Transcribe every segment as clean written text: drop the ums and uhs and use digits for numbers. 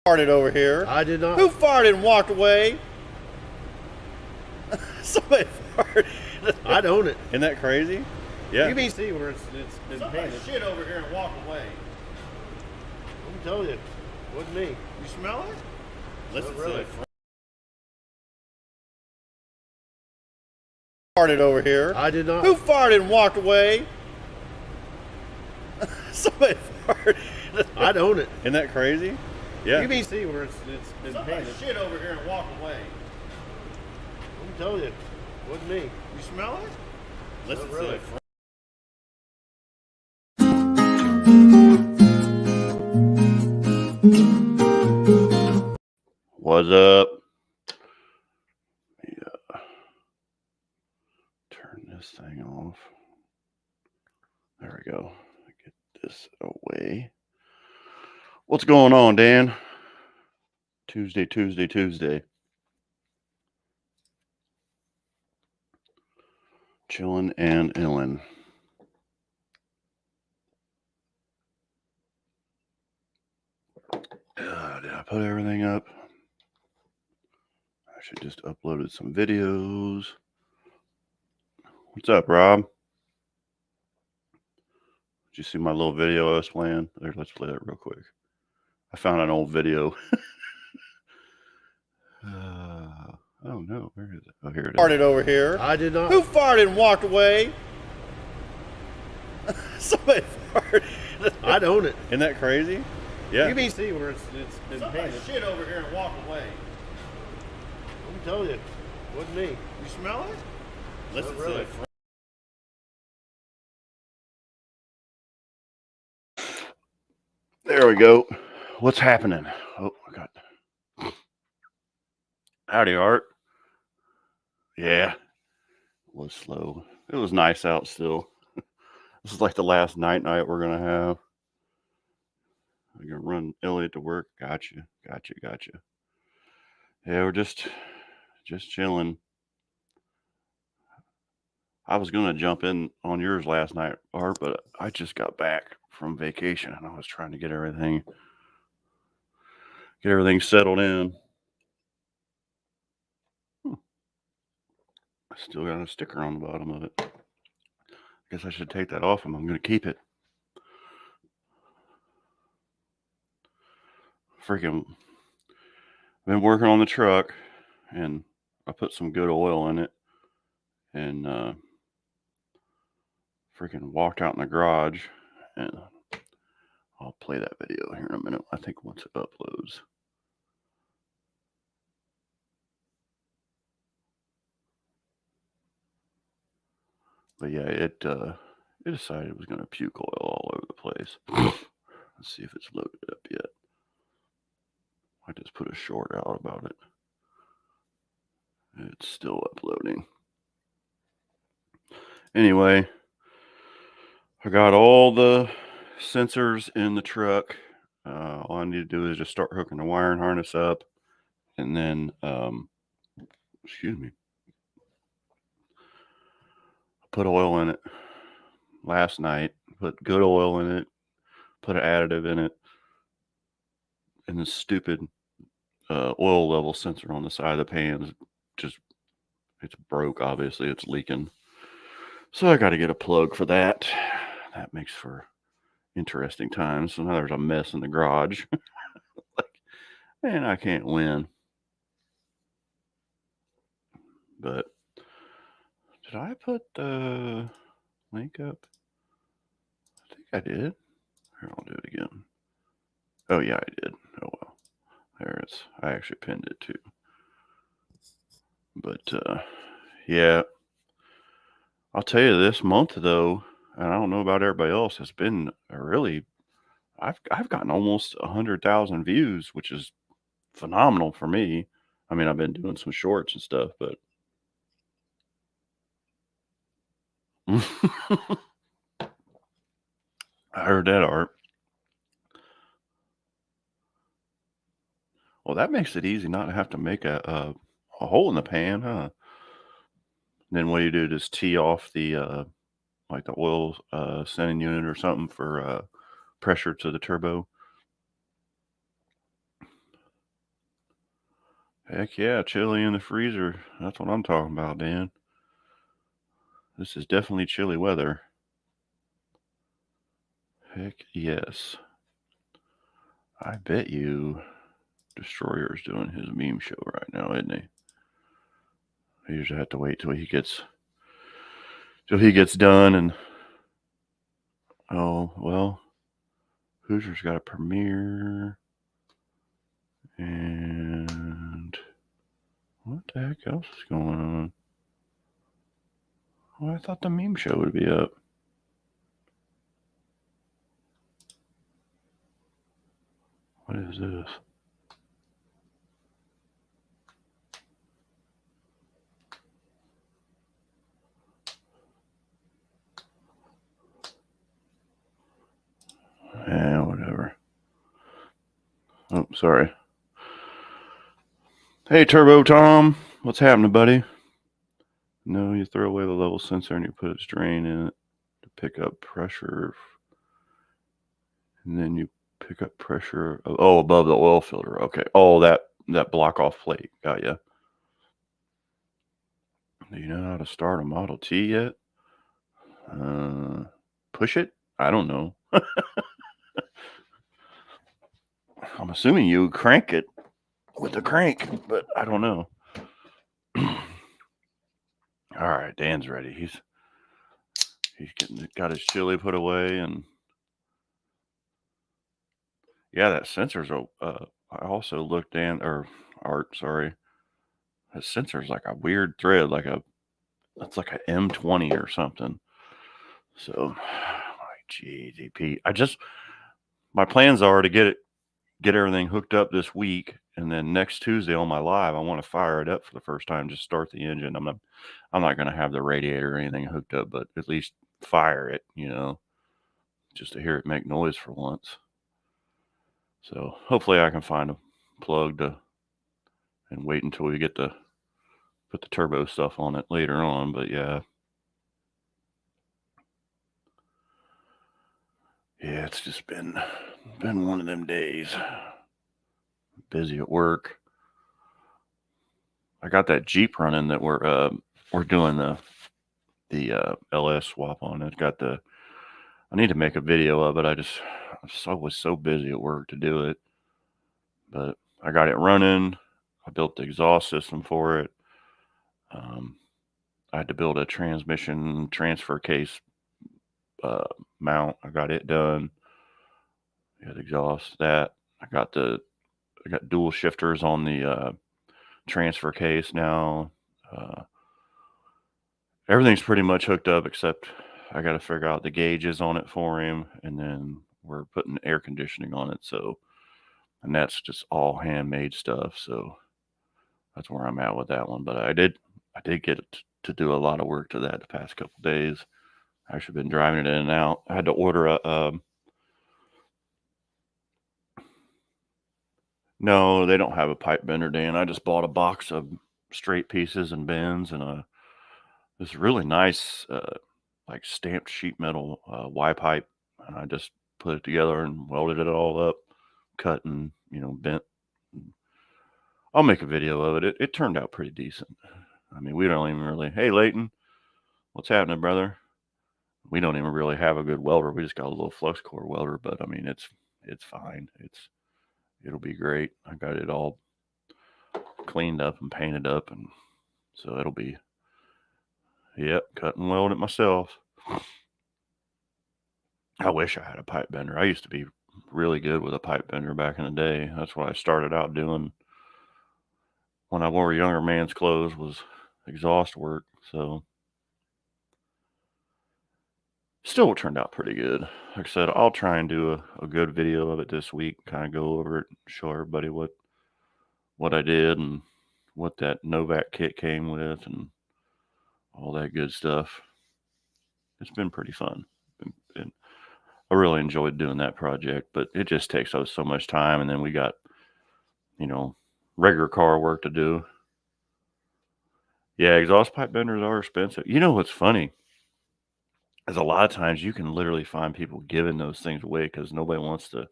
Farted over here. I did not. Who farted and walked away? Somebody farted. I'd own it. Isn't that crazy? Yeah. You mean see where it's been Somebody painted? shit over here and walk away. I'm telling you, wasn't me. You smell it? Listen Not really. to it. Farted over here. I did not. Who farted and walked away? Somebody farted. I'd own it. Isn't that crazy? Yeah. You mean see where it's been Somebody painted? shit over here and walk away. I'm telling you, wasn't me. You smell it? Listen Not really. to it. What's up? Let me turn this thing off. There we go. Get this away. What's going on, Dan? Tuesday. Chilling and illin'. Did I put everything up? I should just uploaded some videos. What's up, Rob? Did you see my little video I was playing? There, let's play that real quick. I found an old video. Oh no, where is it? Oh, here it is. Farted over here. I did not. Who farted and walked away? Somebody farted. I'd own it. Isn't that crazy? Yeah. You mean see where it's been Somebody painted? shit over here and walk away. I'm telling you, wasn't me. You smell it? Listen Not to really. it. There we go. What's happening? Oh, I got. Howdy, Art. Yeah, it was slow. It was nice out still. This is like the last night we're gonna have. I'm gonna run Elliot to work. Gotcha. Yeah, we're just chilling. I was gonna jump in on yours last night, Art, but I just got back from vacation and I was trying to get everything settled in. I still got a sticker on the bottom of it. I guess I should take that off and I'm gonna keep it. Freaking been working on the truck and I put some good oil in it and freaking walked out in the garage, and I'll play that video here in a minute. I think once it uploads. But yeah, it decided it was going to puke oil all over the place. Let's see if it's loaded up yet. I just put a short out about it. It's still uploading. Anyway, I got all the sensors in the truck. All I need to do is just start hooking the wiring harness up, and then, excuse me, put oil in it last night. Put good oil in it. Put an additive in it, and the stupid oil level sensor on the side of the pan is just, it's broke. Obviously, it's leaking. So I got to get a plug for that. That makes for interesting times. So now there's a mess in the garage. Like, man, I can't win. But did I put the link up? I think I did. Here, I'll do it again. Oh yeah, I did. Oh well. There it's. I actually pinned it too. But yeah, I'll tell you, this month though, and I don't know about everybody else, has been a really. I've gotten almost 100,000 views, which is phenomenal for me. I mean, I've been doing some shorts and stuff, but I heard that, Art. Well, that makes it easy not to have to make a hole in the pan, huh? Then what do? Just tee off the like the oil sending unit or something for pressure to the turbo. Heck yeah, chili in the freezer. That's what I'm talking about, Dan. This is definitely chilly weather. Heck yes. I bet you Destroyer's doing his meme show right now, isn't he? You just have to wait till he gets done. And oh well, Hoosier's got a premiere. And what the heck else is going on? Well, I thought the meme show would be up. What is this? Yeah, whatever. Oh, sorry. Hey, Turbo Tom. What's happening, buddy? No, you throw away the level sensor and you put a strain in it to pick up pressure. And then you pick up pressure. Oh, above the oil filter. Okay. Oh, that block off plate. Got ya. Do you know how to start a Model T yet? Push it? I don't know. I'm assuming you crank it with the crank, but I don't know. All right, Dan's ready. He's got his chili put away, and yeah, that sensor's I also looked Art, sorry. That sensor's like a weird thread, it's like a M20 or something. So, like, geez, Pete, my plans are to get everything hooked up this week, and then next Tuesday on my live, I want to fire it up for the first time, just start the engine. I'm not going to have the radiator or anything hooked up, but at least fire it, just to hear it make noise for once. So hopefully I can find a plug and wait until we get to put the turbo stuff on it later on. But yeah, it's just been one of them days. Busy at work. I got that Jeep running that we're doing the LS swap on. I need to make a video of it. I was so busy at work to do it, but I got it running. I built the exhaust system for it. I had to build a transmission transfer case mount. I got it done. I got exhaust that. I got dual shifters on the transfer case now. Everything's pretty much hooked up except I got to figure out the gauges on it for him, and then we're putting air conditioning on it. So, and that's just all handmade stuff. So that's where I'm at with that one. But I did get to do a lot of work to that the past couple days. I've actually been driving it in and out. I had to order no, they don't have a pipe bender, Dan. I just bought a box of straight pieces and bends and this really nice like stamped sheet metal Y pipe, and I just put it together and welded it all up, cut and bent. I'll make a video of it. It turned out pretty decent. I mean, we don't even really. Hey, Leighton, what's happening, brother? We don't even really have a good welder. We just got a little flux core welder, but I mean, it's fine. It'll be great. I got it all cleaned up and painted up, and so it'll be. Yep, cut and weld it myself. I wish I had a pipe bender. I used to be really good with a pipe bender back in the day. That's what I started out doing when I wore younger man's clothes, was exhaust work. So still turned out pretty good. Like I said, I'll try and do a good video of it this week, kind of go over it, show everybody what I did and what that Novak kit came with and all that good stuff. It's been pretty fun. I really enjoyed doing that project, but it just takes us so much time. And then we got, regular car work to do. Yeah, exhaust pipe benders are expensive. You know what's funny is a lot of times you can literally find people giving those things away because nobody wants to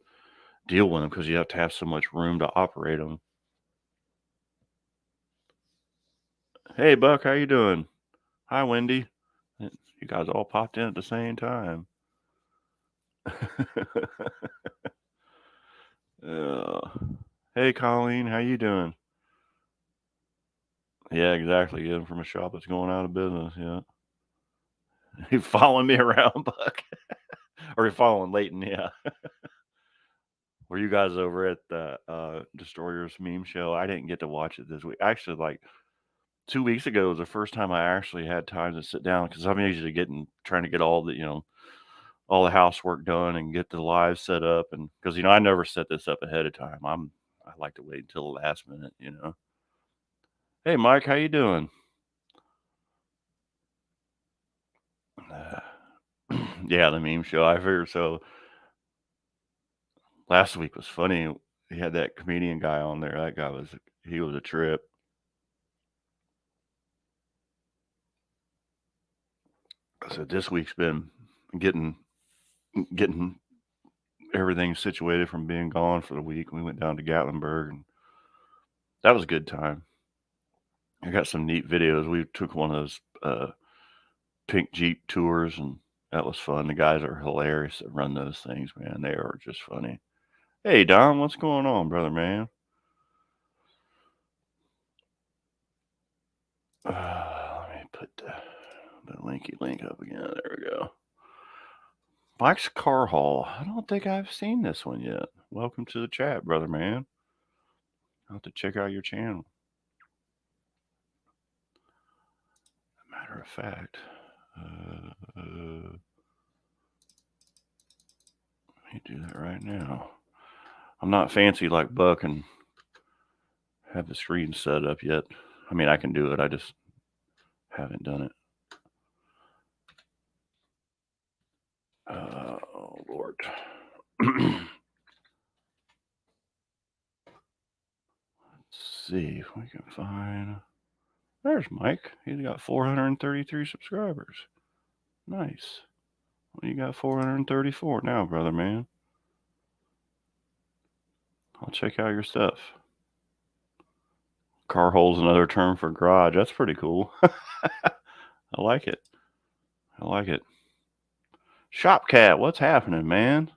deal with them because you have to have so much room to operate them. Hey, Buck, how you doing? Hi, Wendy. You guys all popped in at the same time. Hey, Colleen, how you doing? Yeah, exactly. Getting from a shop that's going out of business. Yeah. You following me around, Buck? Or you following Leighton? Yeah. Were you guys over at the Destroyers meme show? I didn't get to watch it this week. Actually, like 2 weeks ago was the first time I actually had time to sit down because I'm usually trying to get all all the housework done and get the live set up, and because I never set this up ahead of time. I like to wait until the last minute. Hey, Mike, how you doing? Yeah, the meme show. I figured so. Last week was funny. He had that comedian guy on there. That guy he was a trip. So this week's been getting getting everything situated from being gone for the week. We went down to Gatlinburg, and that was a good time. I got some neat videos. We took one of those pink Jeep tours, and that was fun. The guys are hilarious that run those things, man. They are just funny. Hey, Don, what's going on, brother, man? Let me put the linky link up again. There we go. Mike's Car Haul. I don't think I've seen this one yet. Welcome to the chat, brother, man. I'll have to check out your channel. Matter of fact, let me do that right now. I'm not fancy like Buck and have the screen set up yet. I mean, I can do it. I just haven't done it. Oh, Lord. Let's see if we can find. There's Mike. He's got 433 subscribers. Nice. Well, you got 434 now, brother, man. I'll check out your stuff. Car hole's another term for garage. That's pretty cool. I like it. I like it. Shop Cat, what's happening, man?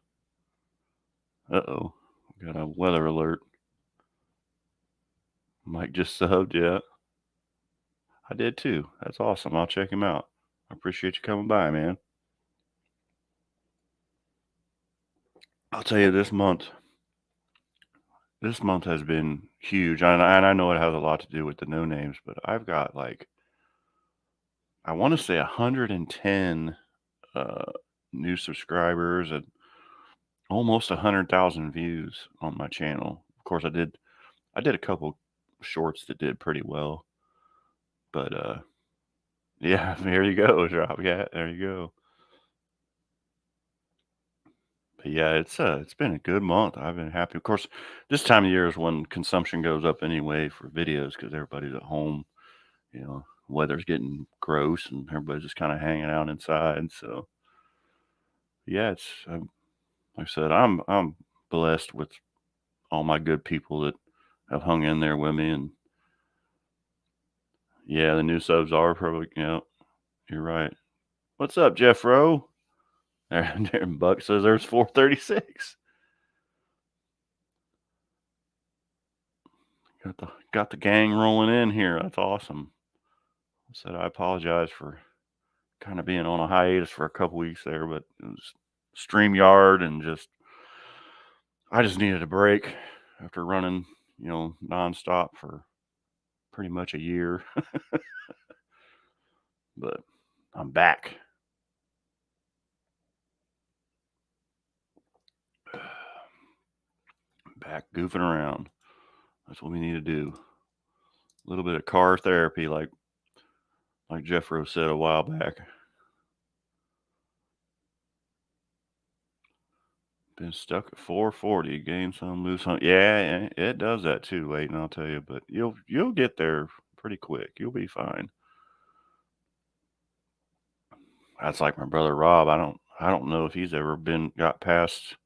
Uh-oh. Got a weather alert. Mike just subbed, yeah. I did too. That's awesome. I'll check him out. I appreciate you coming by, man. I'll tell you, this month has been huge. And I know it has a lot to do with the no names, but I've got I want to say 110 new subscribers and almost 100,000 views on my channel. Of course, I did a couple shorts that did pretty well, but yeah, there you go, drop. Yeah, there you go. But yeah, it's been a good month. I've been happy. Of course, this time of year is when consumption goes up anyway for videos because everybody's at home. Weather's getting gross and everybody's just kind of hanging out inside. So yeah, like I said, I'm blessed with all my good people that have hung in there with me. And yeah, the new subs are probably, you're right. What's up, Jeff Rowe? There, Buck says there's 436. Got the gang rolling in here. That's awesome. I said I apologize for kind of being on a hiatus for a couple weeks there, but it was StreamYard and I just needed a break after running, nonstop for pretty much a year. But I'm back. Back goofing around. That's what we need to do. A little bit of car therapy, like Jeff Rose said a while back. Been stuck at 440, gain some, lose some. Yeah, it does that too, Leighton, I'll tell you. But you'll get there pretty quick. You'll be fine. That's like my brother Rob. I don't know if he's ever got past.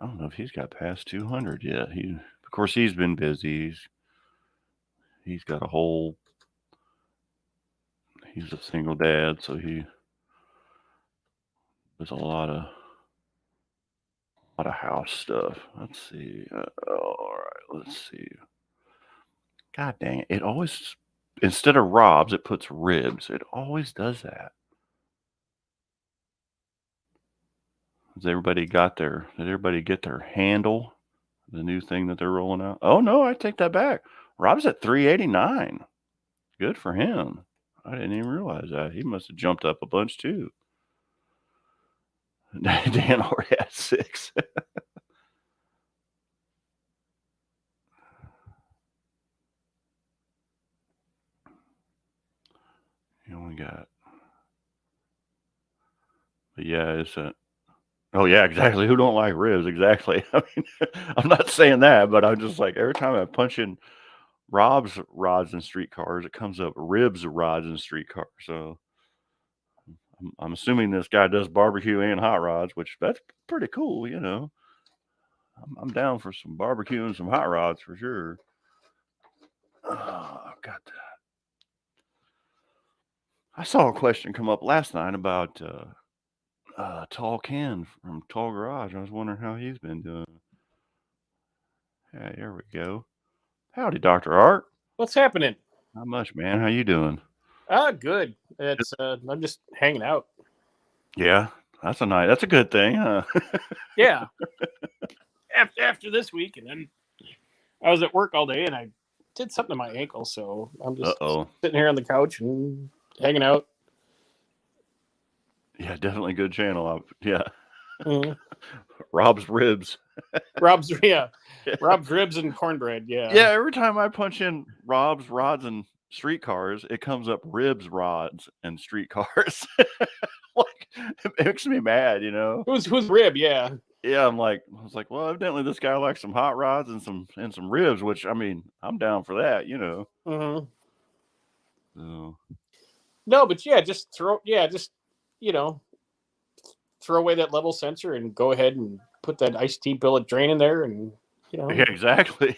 I don't know if he's got past 200 yet. Of course, he's been busy. He's got a whole He's a single dad, so there's a lot of house stuff. Let's see. All right, let's see. God dang it! It always, instead of Rob's, it puts ribs. It always does that. Did everybody get their handle? The new thing that they're rolling out? Oh no, I take that back. Rob's at $3.89. Good for him. I didn't even realize that. He must have jumped up a bunch too. Dan already had 6. You only got. But yeah, it's a. Oh yeah, exactly. Who don't like ribs? Exactly. I mean, I'm not saying that, but I'm just like every time I punch in Rob's rods and streetcars, it comes up ribs rods and streetcars. So I'm assuming this guy does barbecue and hot rods, which that's pretty cool. You know, I'm down for some barbecue and some hot rods for sure. Oh, got that. I saw a question come up last night about Tall Ken from Tall Garage. I was wondering how he's been doing. Yeah, there we go. Howdy, Dr. Art. What's happening? Not much, man. How you doing? Good. It's I'm just hanging out. Yeah, that's a good thing, huh? Yeah. after this week, and then I was at work all day, and I did something to my ankle, so I'm just sitting here on the couch and hanging out. Yeah, definitely good channel. Yeah. Mm-hmm. Rob's ribs. Rob's ribs and cornbread. Yeah. Yeah. Every time I punch in Rob's rods and streetcars, it comes up ribs, rods, and streetcars. Like it makes me mad, you know. Who's rib? Yeah. Yeah, I was like, well, evidently this guy likes some hot rods and some ribs, which I mean, I'm down for that, you know. Mm-hmm. So. No, but yeah, just throw away that level sensor and go ahead and put that iced tea billet drain in there, and Yeah, exactly.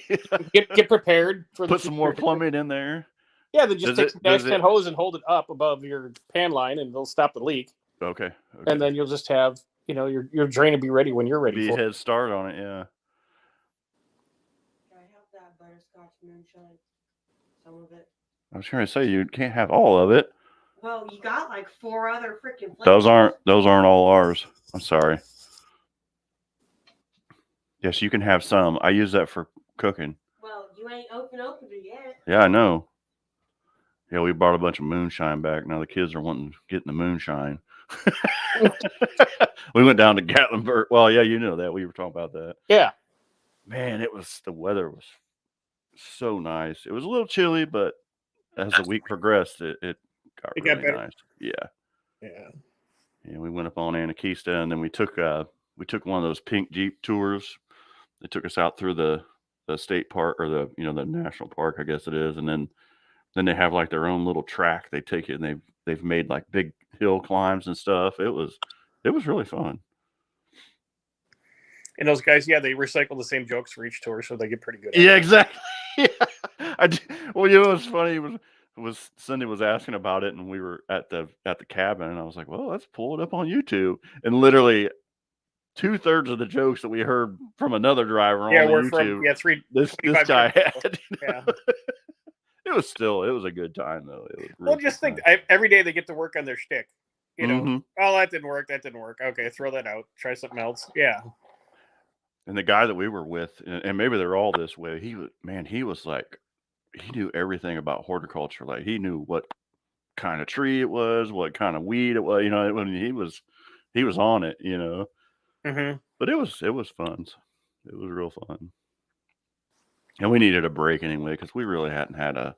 get prepared for put some more plumbing in there. Yeah, then just take some dash 10 hose and hold it up above your pan line, and it'll stop the leak. Okay. And then you'll just have, your drain will be ready when you're ready. Be a head start on it, yeah. Can I have that butterscotch moonshine? Some of it. I was trying to say you can't have all of it. Well, you got like 4 other freaking Those flavors. aren't all ours. I'm sorry. Yes, you can have some. I use that for cooking. Well, you ain't opened it yet. Yeah, I know. Yeah, we brought a bunch of moonshine back. Now the kids are wanting to get in the moonshine. We went down to Gatlinburg. Well, yeah, you know that. We were talking about that. Yeah. Man, the weather was so nice. It was a little chilly, but as the week progressed, it got really nice. Yeah. Yeah, we went up on Anakeesta, and then we took one of those pink Jeep tours. They took us out through the state park, or the national park, I guess it is, and then they have like their own little track. They take it, and they've made like big hill climbs and stuff. It was really fun. And those guys, yeah, they recycle the same jokes for each tour, so they get pretty good. Yeah, exactly. Yeah. Well, it was funny. It was Cindy was asking about it, and we were at the cabin, and I was like, well, let's pull it up on YouTube. And literally 2/3 of the jokes that we heard from another driver on YouTube. This guy had. Yeah. It was a good time though. Well, just think, every day they get to work on their shtick. Oh, that didn't work. Okay, throw that out. Try something else. Yeah. And the guy that we were with, and maybe they're all this way, he was like, he knew everything about horticulture. Like he knew what kind of tree it was, what kind of weed it was. When he was on it. Mm-hmm. But it was fun. It was real fun. And we needed a break anyway, because we really hadn't had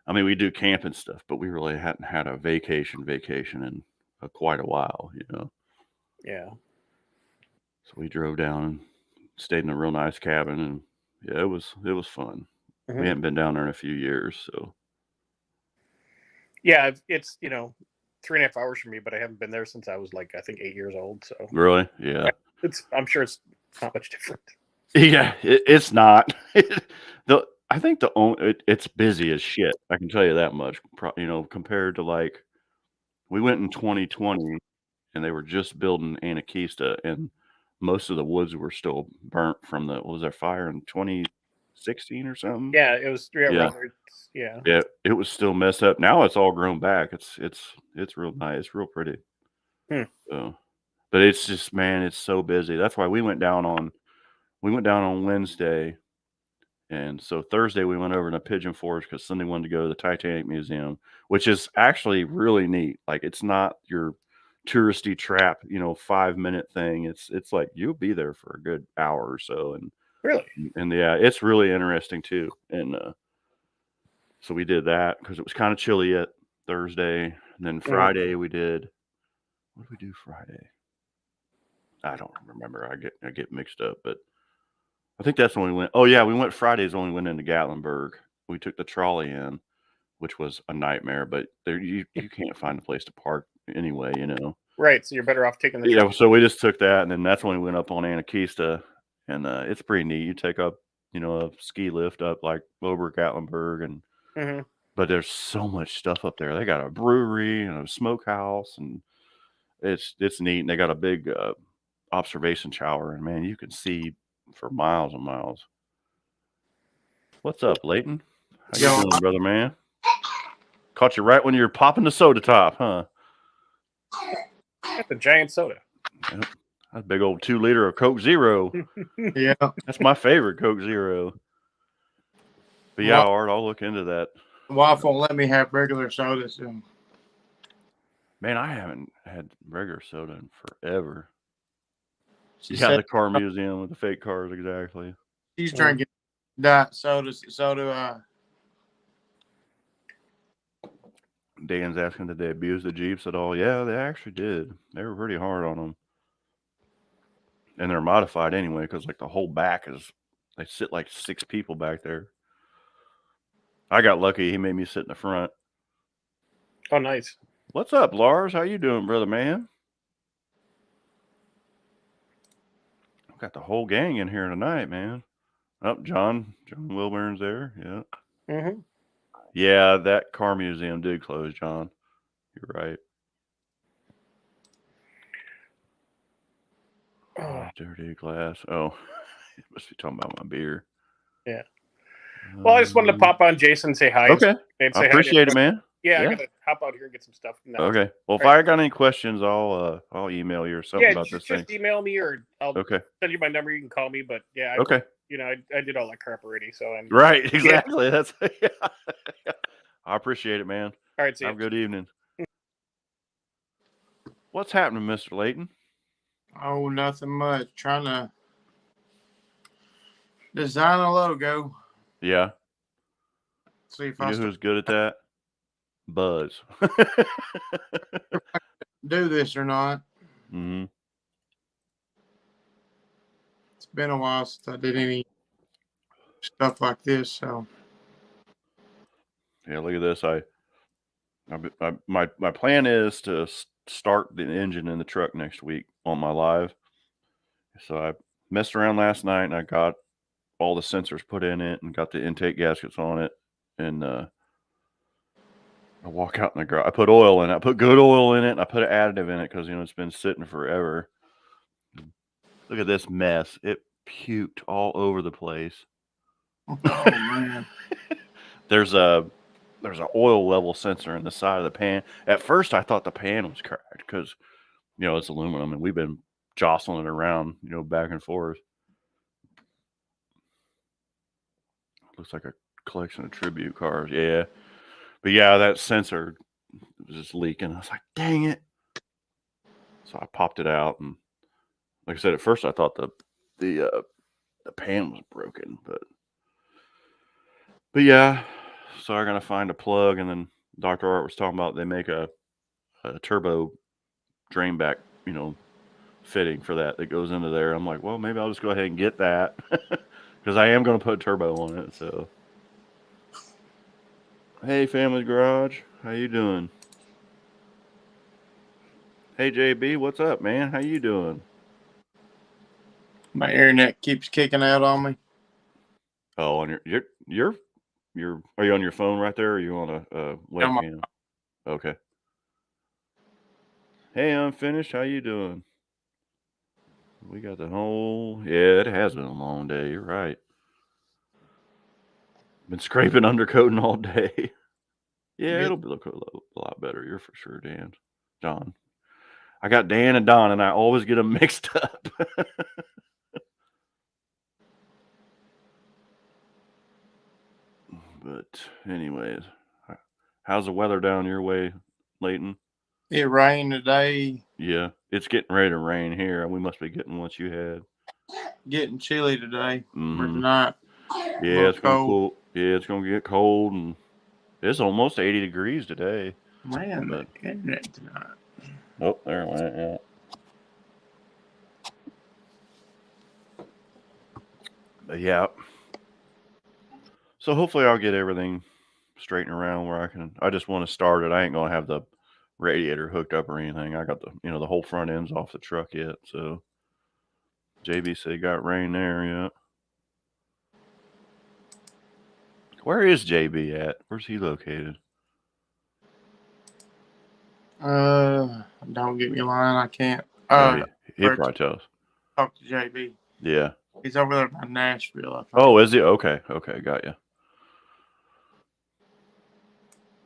we do camp and stuff, but we really hadn't had a vacation in quite a while, Yeah. So we drove down and stayed in a real nice cabin, and yeah, it was fun. Mm-hmm. We hadn't been down there in a few years, so. Yeah, it's 3.5 hours from me, but I haven't been there since I was I think 8 years old. So really, yeah. I'm sure it's not much different. Yeah, it's not. I think it's busy as shit. I can tell you that much. Compared to like we went in 2020 and they were just building Anakista, and most of the woods were still burnt from what was that fire in 2016 or something? Yeah, it was. Yeah. Yeah. Yeah, it was still messed up. Now it's all grown back. It's real nice. It's real pretty. So, but it's just, man, it's so busy. That's why we went down on Wednesday, and so Thursday we went over to Pigeon Forge because Sunday wanted to go to the Titanic Museum, which is actually really neat. Like, it's not your touristy trap, 5-minute thing. It's like you'll be there for a good hour or so, Really? and yeah, it's really interesting too. And so we did that because it was kind of chilly yet Thursday, and then Friday we did. What did we do Friday? I don't remember. I get mixed up, but I think that's when we went. Oh yeah, we went Fridays when we went into Gatlinburg. We took the trolley in, which was a nightmare, but there you can't find a place to park anyway, Right. So you're better off taking the Yeah, so we just took that, and then that's when we went up on Anakista, and it's pretty neat. You take up, a ski lift up like over Gatlinburg, and but there's so much stuff up there. They got a brewery and a smokehouse, and it's neat. And they got a big observation tower, and man, you can see for miles and miles. What's up, Leighton? How you doing, brother man? Caught you right when you're popping the soda top, huh? That's a giant soda. Yep. That's a big old 2-liter of Coke Zero. Yeah, that's my favorite Coke Zero. But yeah, Art, I'll look into that. Wife won't let me have regular sodas. Man, I haven't had regular soda in forever. She Yeah, said the car museum with the fake cars, exactly. she's drinking diet sodas. So do I. Dan's asking, did they abuse the Jeeps at all? Yeah, they actually did. They were pretty hard on them. And they're modified anyway, because like the whole back they sit like 6 people back there. I got lucky. He made me sit in the front. Oh, nice. What's up, Lars? How you doing, brother man? I've got the whole gang in here tonight, man. Oh, John Wilburn's there. Yeah. Yeah, that car museum did close, John. You're right. Oh, dirty glass. Oh, you must be talking about my beer. Yeah. Well, I just wanted to pop on Jason and say hi. Okay. I appreciate it, man. Yeah, I gotta hop out here and get some stuff. Okay. Well, if I got any questions, I'll email you or something about this thing. Just email me, or I'll send you my number. You can call me. But yeah, okay. I did all that crap already, so I'm right. Exactly. That's. I appreciate it, man. All right. See Have a good evening. What's happening, Mr. Leighton? Oh, nothing much. Trying to design a logo. Yeah. See if you know who's good at that? Buzz. Do this or not. Mm-hmm. It's been a while since I did any stuff like this, so. Yeah, look at this. My plan is to start the engine in the truck next week on my live. So I messed around last night and I got all the sensors put in it and got the intake gaskets on it, and I walk out in the garage. I put oil in it. I put good oil in it, and I put an additive in it because it's been sitting forever. Look at this mess. It puked all over the place. Oh man. There's an oil level sensor in the side of the pan. At first, I thought the pan was cracked because it's aluminum, and we've been jostling it around, back and forth. Looks like a collection of tribute cars. Yeah. But yeah, that sensor was just leaking. I was like, dang it. So I popped it out, and like I said, at first I thought the pan was broken, but yeah. So I'm gonna find a plug, and then Dr. Art was talking about they make a turbo drain back, fitting for that goes into there. I'm like, well, maybe I'll just go ahead and get that because I am gonna put turbo on it. So. Hey, Family Garage. How you doing? Hey, JB. What's up, man? How you doing? My internet keeps kicking out on me. Oh, on your are you on your phone right there, or are you on a On my- webcam? Okay. Hey, Unfinished, how you doing? We got the whole. Yeah, it has been a long day. You're right. Been scraping undercoating all day. Yeah, Good. it'll look a lot better. You're for sure, Dan. Don. I got Dan and Don, and I always get them mixed up. But anyways, how's the weather down your way, Layton? It rained today. Yeah, it's getting ready to rain here. We must be getting what you had. Getting chilly today or Mhm. tonight. Yeah, it's gonna cold. cool. Yeah, it's gonna get cold, and it's almost 80 degrees today. Man, But the internet tonight. oh, there it went. Yeah. But yeah. So hopefully I'll get everything straightened around where I just want to start it. I ain't gonna have the radiator hooked up or anything. I got the whole front end's off the truck yet. So JB said got rain there, yeah. Where is JB at? Where's he located? Don't get me lying. I can't. He'll probably tell us. Talk to JB. Yeah. He's over there by Nashville, I think. Oh, is he? Okay, got you.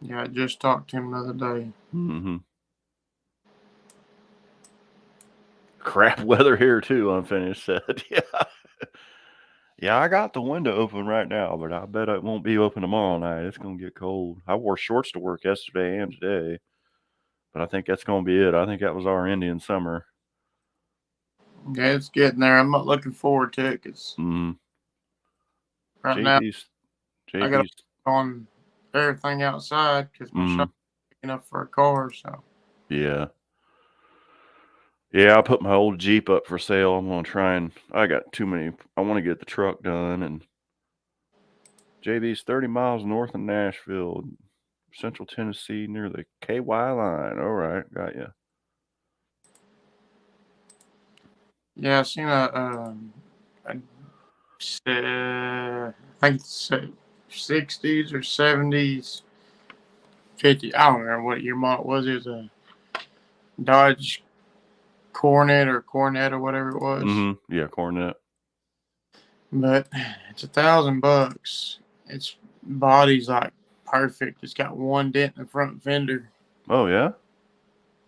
Yeah, I just talked to him the other day. Mm-hmm. Crap weather here too, Unfinished said. Yeah. Yeah, I got the window open right now, but I bet it won't be open tomorrow night. It's gonna get cold. I wore shorts to work yesterday and today, but I think that's gonna be it. I think that was our Indian summer. Yeah, it's getting there. I'm not looking forward to it because right now I got JB's on everything outside because my shop's big enough for a car. So yeah. Yeah, I put my old Jeep up for sale. I'm gonna try and I got too many. I want to get the truck done, and JB's 30 miles north of Nashville, Central Tennessee, near the KY line. All right, got you. yeah, I seen I think it's 60s or 70s, 50. I don't remember what year model it was. It was a Dodge Coronet or whatever it was. Mm-hmm. Yeah, Cornet. But it's $1,000. Its body's like perfect. It's got one dent in the front fender, Oh yeah.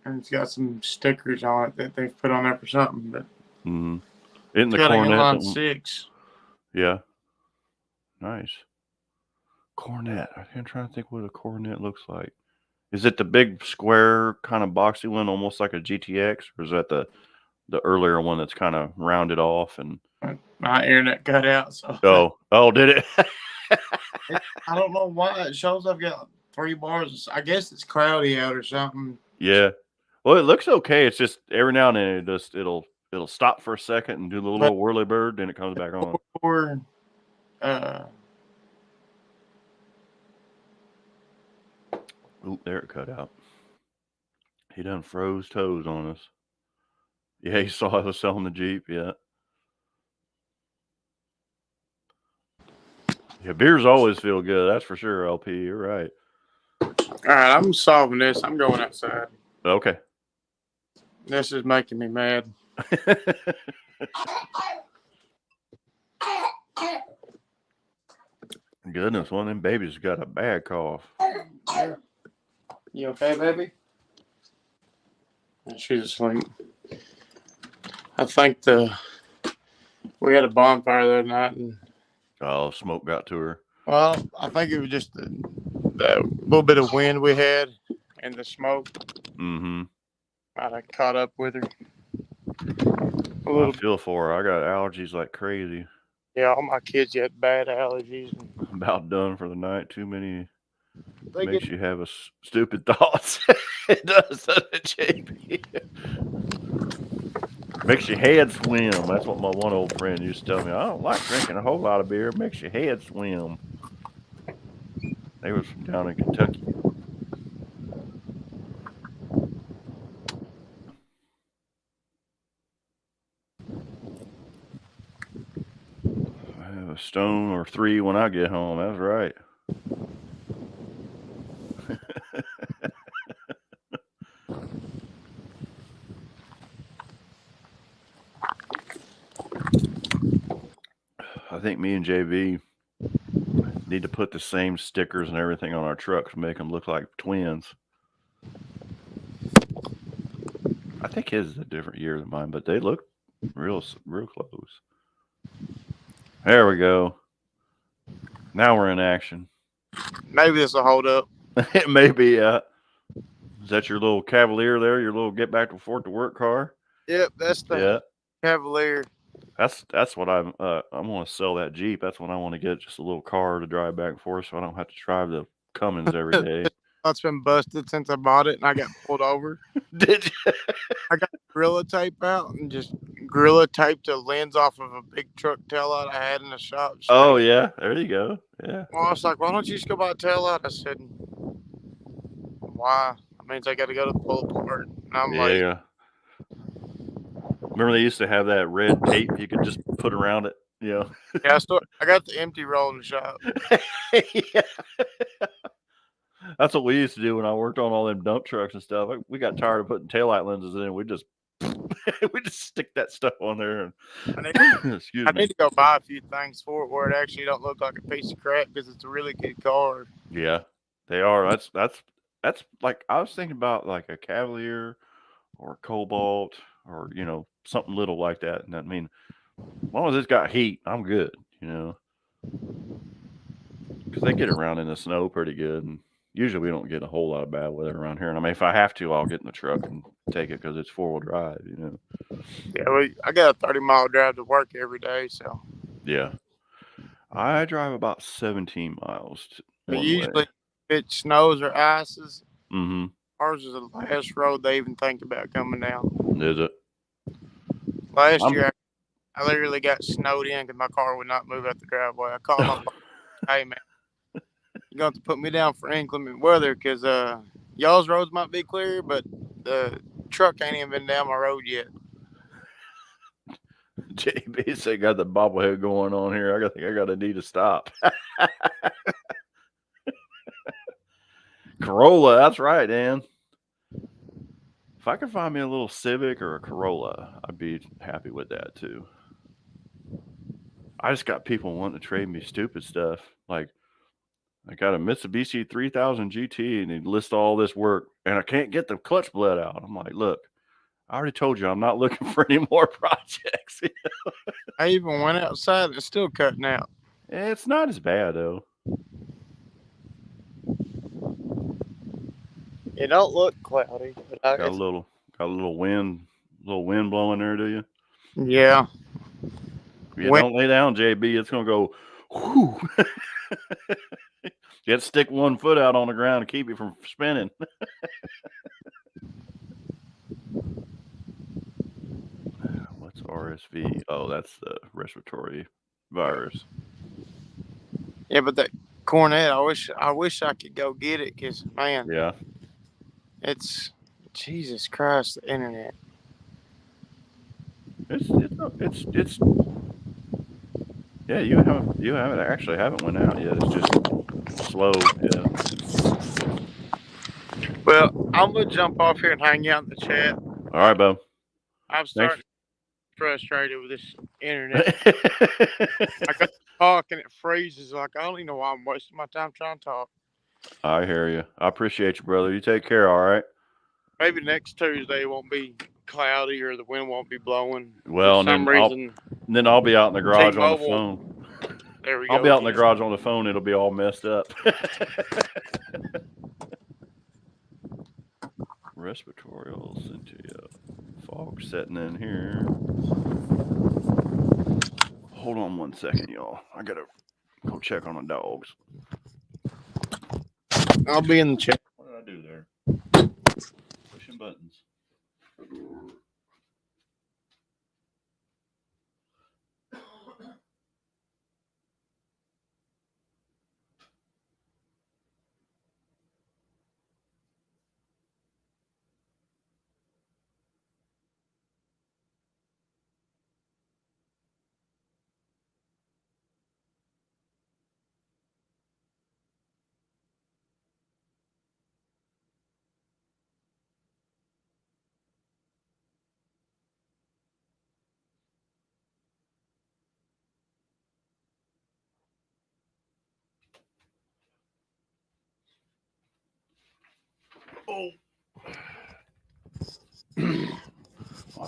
and it's got some stickers on it that they've put on there for something. But Mm-hmm. Isn't it's the got Cornet? an inline 6. Yeah. Nice. Cornet. I'm trying to think what a Cornet looks like. Is it the big square kind of boxy one, almost like a GTX, or is that the earlier one that's kind of rounded off and My internet cut out, so oh, did it? I don't know why it shows I've got 3 bars. I guess it's cloudy out or something. Yeah. Well, it looks okay. It's just every now and then it'll stop for a second and do the little whirly bird, then it comes back on. Oop, there it cut out. He done froze toes on us. Yeah, he saw I was selling the Jeep. Yeah. Yeah, beers always feel good. That's for sure, LP. You're right. All right, I'm solving this. I'm going outside. Okay. This is making me mad. Goodness, one of them babies got a bad cough. You okay, baby? She's asleep. I think we had a bonfire the other night, and Smoke got to her. well, I think it was just the little bit of wind we had and the smoke. Mm-hmm. Might have caught up with her. I feel for her. I got allergies like crazy. Yeah, all my kids had bad allergies. I'm about done for the night. Too many makes you have stupid thoughts. It does, doesn't it, JP? Makes your head swim. That's what my one old friend used to tell me. I don't like drinking a whole lot of beer. It makes your head swim. They was from down in Kentucky. stone or 3 when I get home. That's right. I think me and JB need to put the same stickers and everything on our trucks to make them look like twins. I think his is a different year than mine, but they look real close. There we go. Now we're in action. Maybe this will hold up. It may be. Is that your little Cavalier there? Your little get back and forth to work car? Yep, that's the Cavalier. That's what I'm going to sell that Jeep. That's what I want to get, just a little car to drive back and forth, so I don't have to drive the Cummins every day. It's been busted since I bought it, and I got pulled over. Did you? I got Gorilla Tape out and just Gorilla taped the lens off of a big truck taillight I had in the shop. Oh yeah, there you go. Yeah. Well, I was like, why don't you just go buy a taillight? I said, why? That means I got to go to the pull apart. And I'm like, Yeah. Remember they used to have that red tape you could just put around it, you know? yeah, I got the empty roll in the shop. Yeah. That's what we used to do when I worked on all them dump trucks and stuff. We got tired of putting taillight lenses in. We just stick that stuff on there. And I need to go buy a few things for it where it actually don't look like a piece of crap, because it's a really good car. Yeah, they are. That's like, I was thinking about like a Cavalier or a Cobalt, or something little like that. And I mean, as long as it's got heat, I'm good. Because they get around in the snow pretty good, and usually we don't get a whole lot of bad weather around here. And I mean, if I have to, I'll get in the truck and take it because it's 4-wheel drive. Yeah, I got a 30-mile drive to work every day, so. Yeah, I drive about 17 miles. Usually, if it snows or ices, mm-hmm. Ours is the last road they even think about coming down. Is it? Last year, I literally got snowed in because my car would not move out the driveway. I called my hey, man, you're going to have to put me down for inclement weather because y'all's roads might be clear, but the truck ain't even been down my road yet. JB said, got the bobblehead going on here. I think I got to need to stop. Corolla, that's right, Dan. If I could find me a little Civic or a Corolla, I'd be happy with that too. I just got people wanting to trade me stupid stuff. Like, I got a Mitsubishi 3000 GT and they list all this work, and I can't get the clutch bled out. I'm like, look, I already told you I'm not looking for any more projects. I even went outside and it's still cutting out. It's not as bad though. It don't look cloudy. But Got a little wind blowing there, do you? Yeah. Don't lay down, JB. It's gonna go. Whoo. You have to stick one foot out on the ground to keep it from spinning. What's RSV? Oh, that's the respiratory virus. Yeah, but that Cornet, I wish I could go get it, because man, yeah, it's Jesus Christ, the internet. It's yeah. You haven't went out yet. It's just slow. Yeah. Well, I'm gonna jump off here and hang out in the chat. All right, Bo. I'm starting to get frustrated with this internet. I got to talk and it freezes. Like, I don't even know why I'm wasting my time trying to talk. I hear you. I appreciate you, brother. You take care. All right. Maybe next Tuesday it won't be cloudy or the wind won't be blowing. Well, then I'll be out in the garage on the phone. There we go. I'll be out in the garage on the phone. It'll be all messed up. Respiratory Cynthia. Fog setting in here. Hold on 1 second, y'all. I gotta go check on the dogs. I'll be in the chat. What did I do there? Pushing buttons.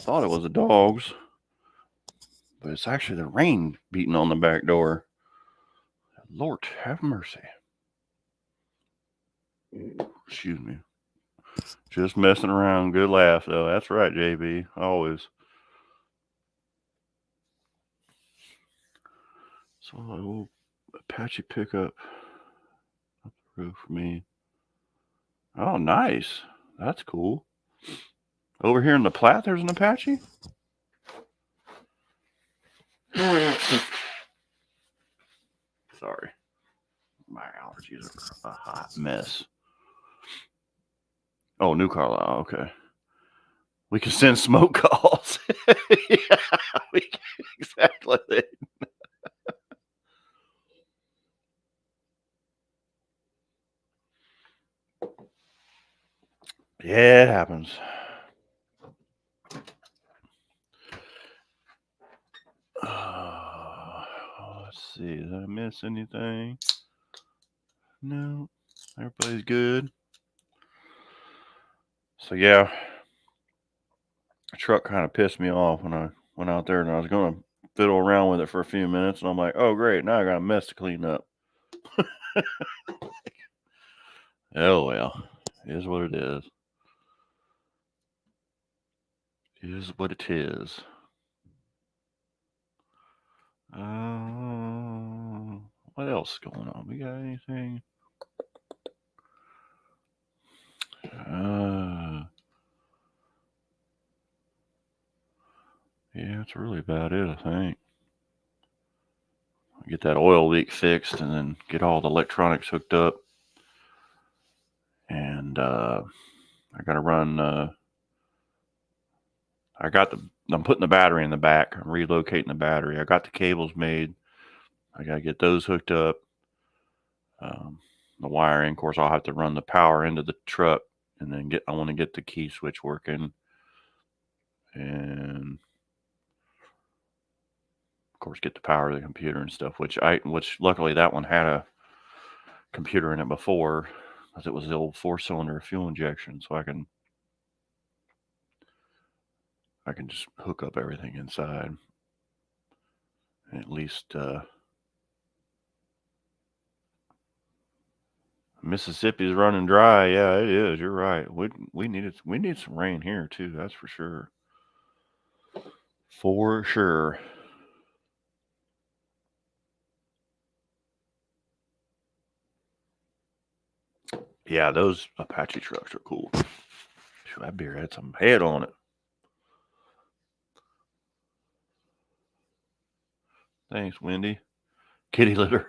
thought it was the dogs, but it's actually the rain beating on the back door. Lord have mercy. Excuse me. Just messing around. Good laugh, though. That's right, JB. Always. So, a little Apache pickup up the road for me. Oh, nice. That's cool. Over here in the Platte, there's an Apache? Sorry. My allergies are a hot mess. Oh, New Carlisle. Okay. We can send smoke calls. Yeah, we can, exactly. Yeah, it happens. Let's see. Did I miss anything? No. Everybody's good. So, yeah. The truck kind of pissed me off when I went out there, and I was going to fiddle around with it for a few minutes, and I'm like, oh, great. Now I got a mess to clean up. Oh, well. It is what it is. It is what it is. What else is going on? We got anything? Yeah, that's really about it, I think. Get that oil leak fixed and then get all the electronics hooked up. And I got to run. I'm putting the battery in the back. I'm relocating the battery. I got the cables made. I got to get those hooked up. The wiring, of course, I'll have to run the power into the truck, and then I want to get the key switch working. And of course, get the power to the computer and stuff, which luckily that one had a computer in it before, because it was the old 4-cylinder fuel injection, so I can just hook up everything inside. And at least Mississippi's running dry. Yeah, it is. You're right. We need some rain here too. That's for sure. For sure. Yeah, those Apache trucks are cool. That beer had some head on it. Thanks, Wendy. Kitty litter.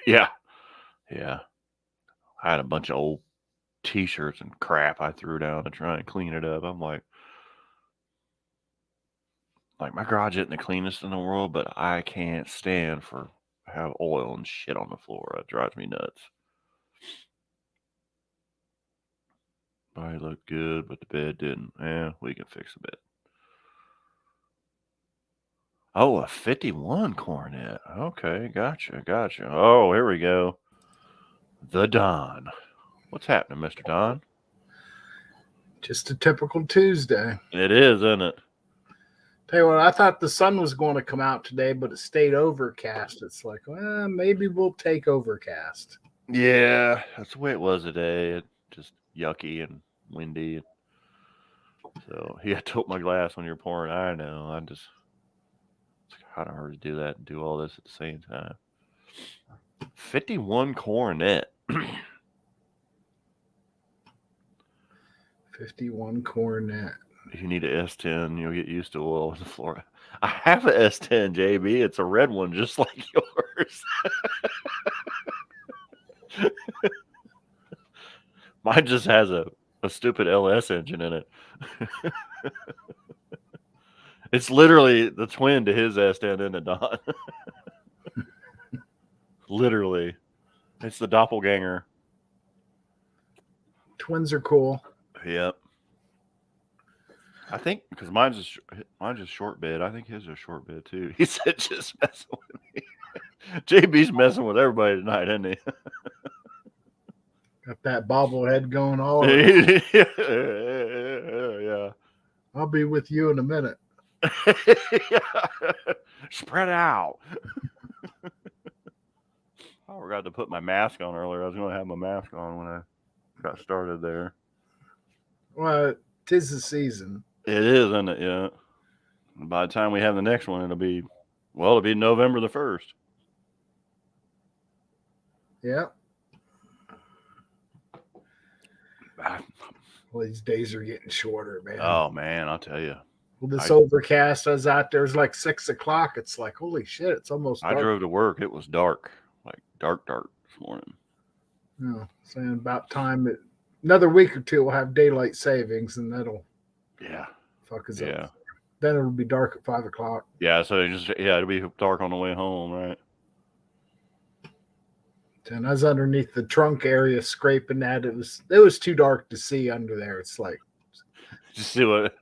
Yeah. Yeah. I had a bunch of old t-shirts and crap I threw down to try and clean it up. I'm like my garage isn't the cleanest in the world, but I can't stand for have oil and shit on the floor. It drives me nuts. Body looked good, but the bed didn't. Yeah, we can fix the bed. Oh, a 51 Coronet. Okay, gotcha. Oh, here we go. The Don. What's happening, Mr. Don? Just a typical Tuesday. It is, isn't it? Tell you what, I thought the sun was going to come out today, but it stayed overcast. It's like, well, maybe we'll take overcast. Yeah, that's the way it was today. It just yucky and windy. So I tilt my glass when you're pouring. I know. It's kind of hard to do that and do all this at the same time. 51 Coronet. 51 Coronet. If you need an S10, you'll get used to oil on the floor. I have an S10, JB. It's a red one, just like yours. Mine just has a stupid LS engine in it. It's literally the twin to his S10, isn't it, Don? Literally. It's the doppelganger. Twins are cool. Yep. I think because mine's a short bed. I think his is a short bed too. He said just messing with me. JB's messing with everybody tonight, isn't he? Got that bobblehead going all Yeah. I'll be with you in a minute. Spread out. I forgot to put my mask on earlier. I was going to have my mask on when I got started there. Well, 'tis the season. It is, isn't it? Yeah. By the time we have the next one, it'll be November the 1st. Yeah. Ah, Well, these days are getting shorter, man. oh man, I'll tell you. Well, this overcast, I was out there. It's like 6 o'clock. It's like, holy shit! It's almost dark. I drove to work. It was dark, like dark this morning. No, saying about time. Another week or two, we'll have daylight savings, and that'll fuck us Yeah. up. Then it'll be dark at 5 o'clock. Yeah. So it'll be dark on the way home, right? And I was underneath the trunk area scraping that. It was too dark to see under there. It's like, Just see what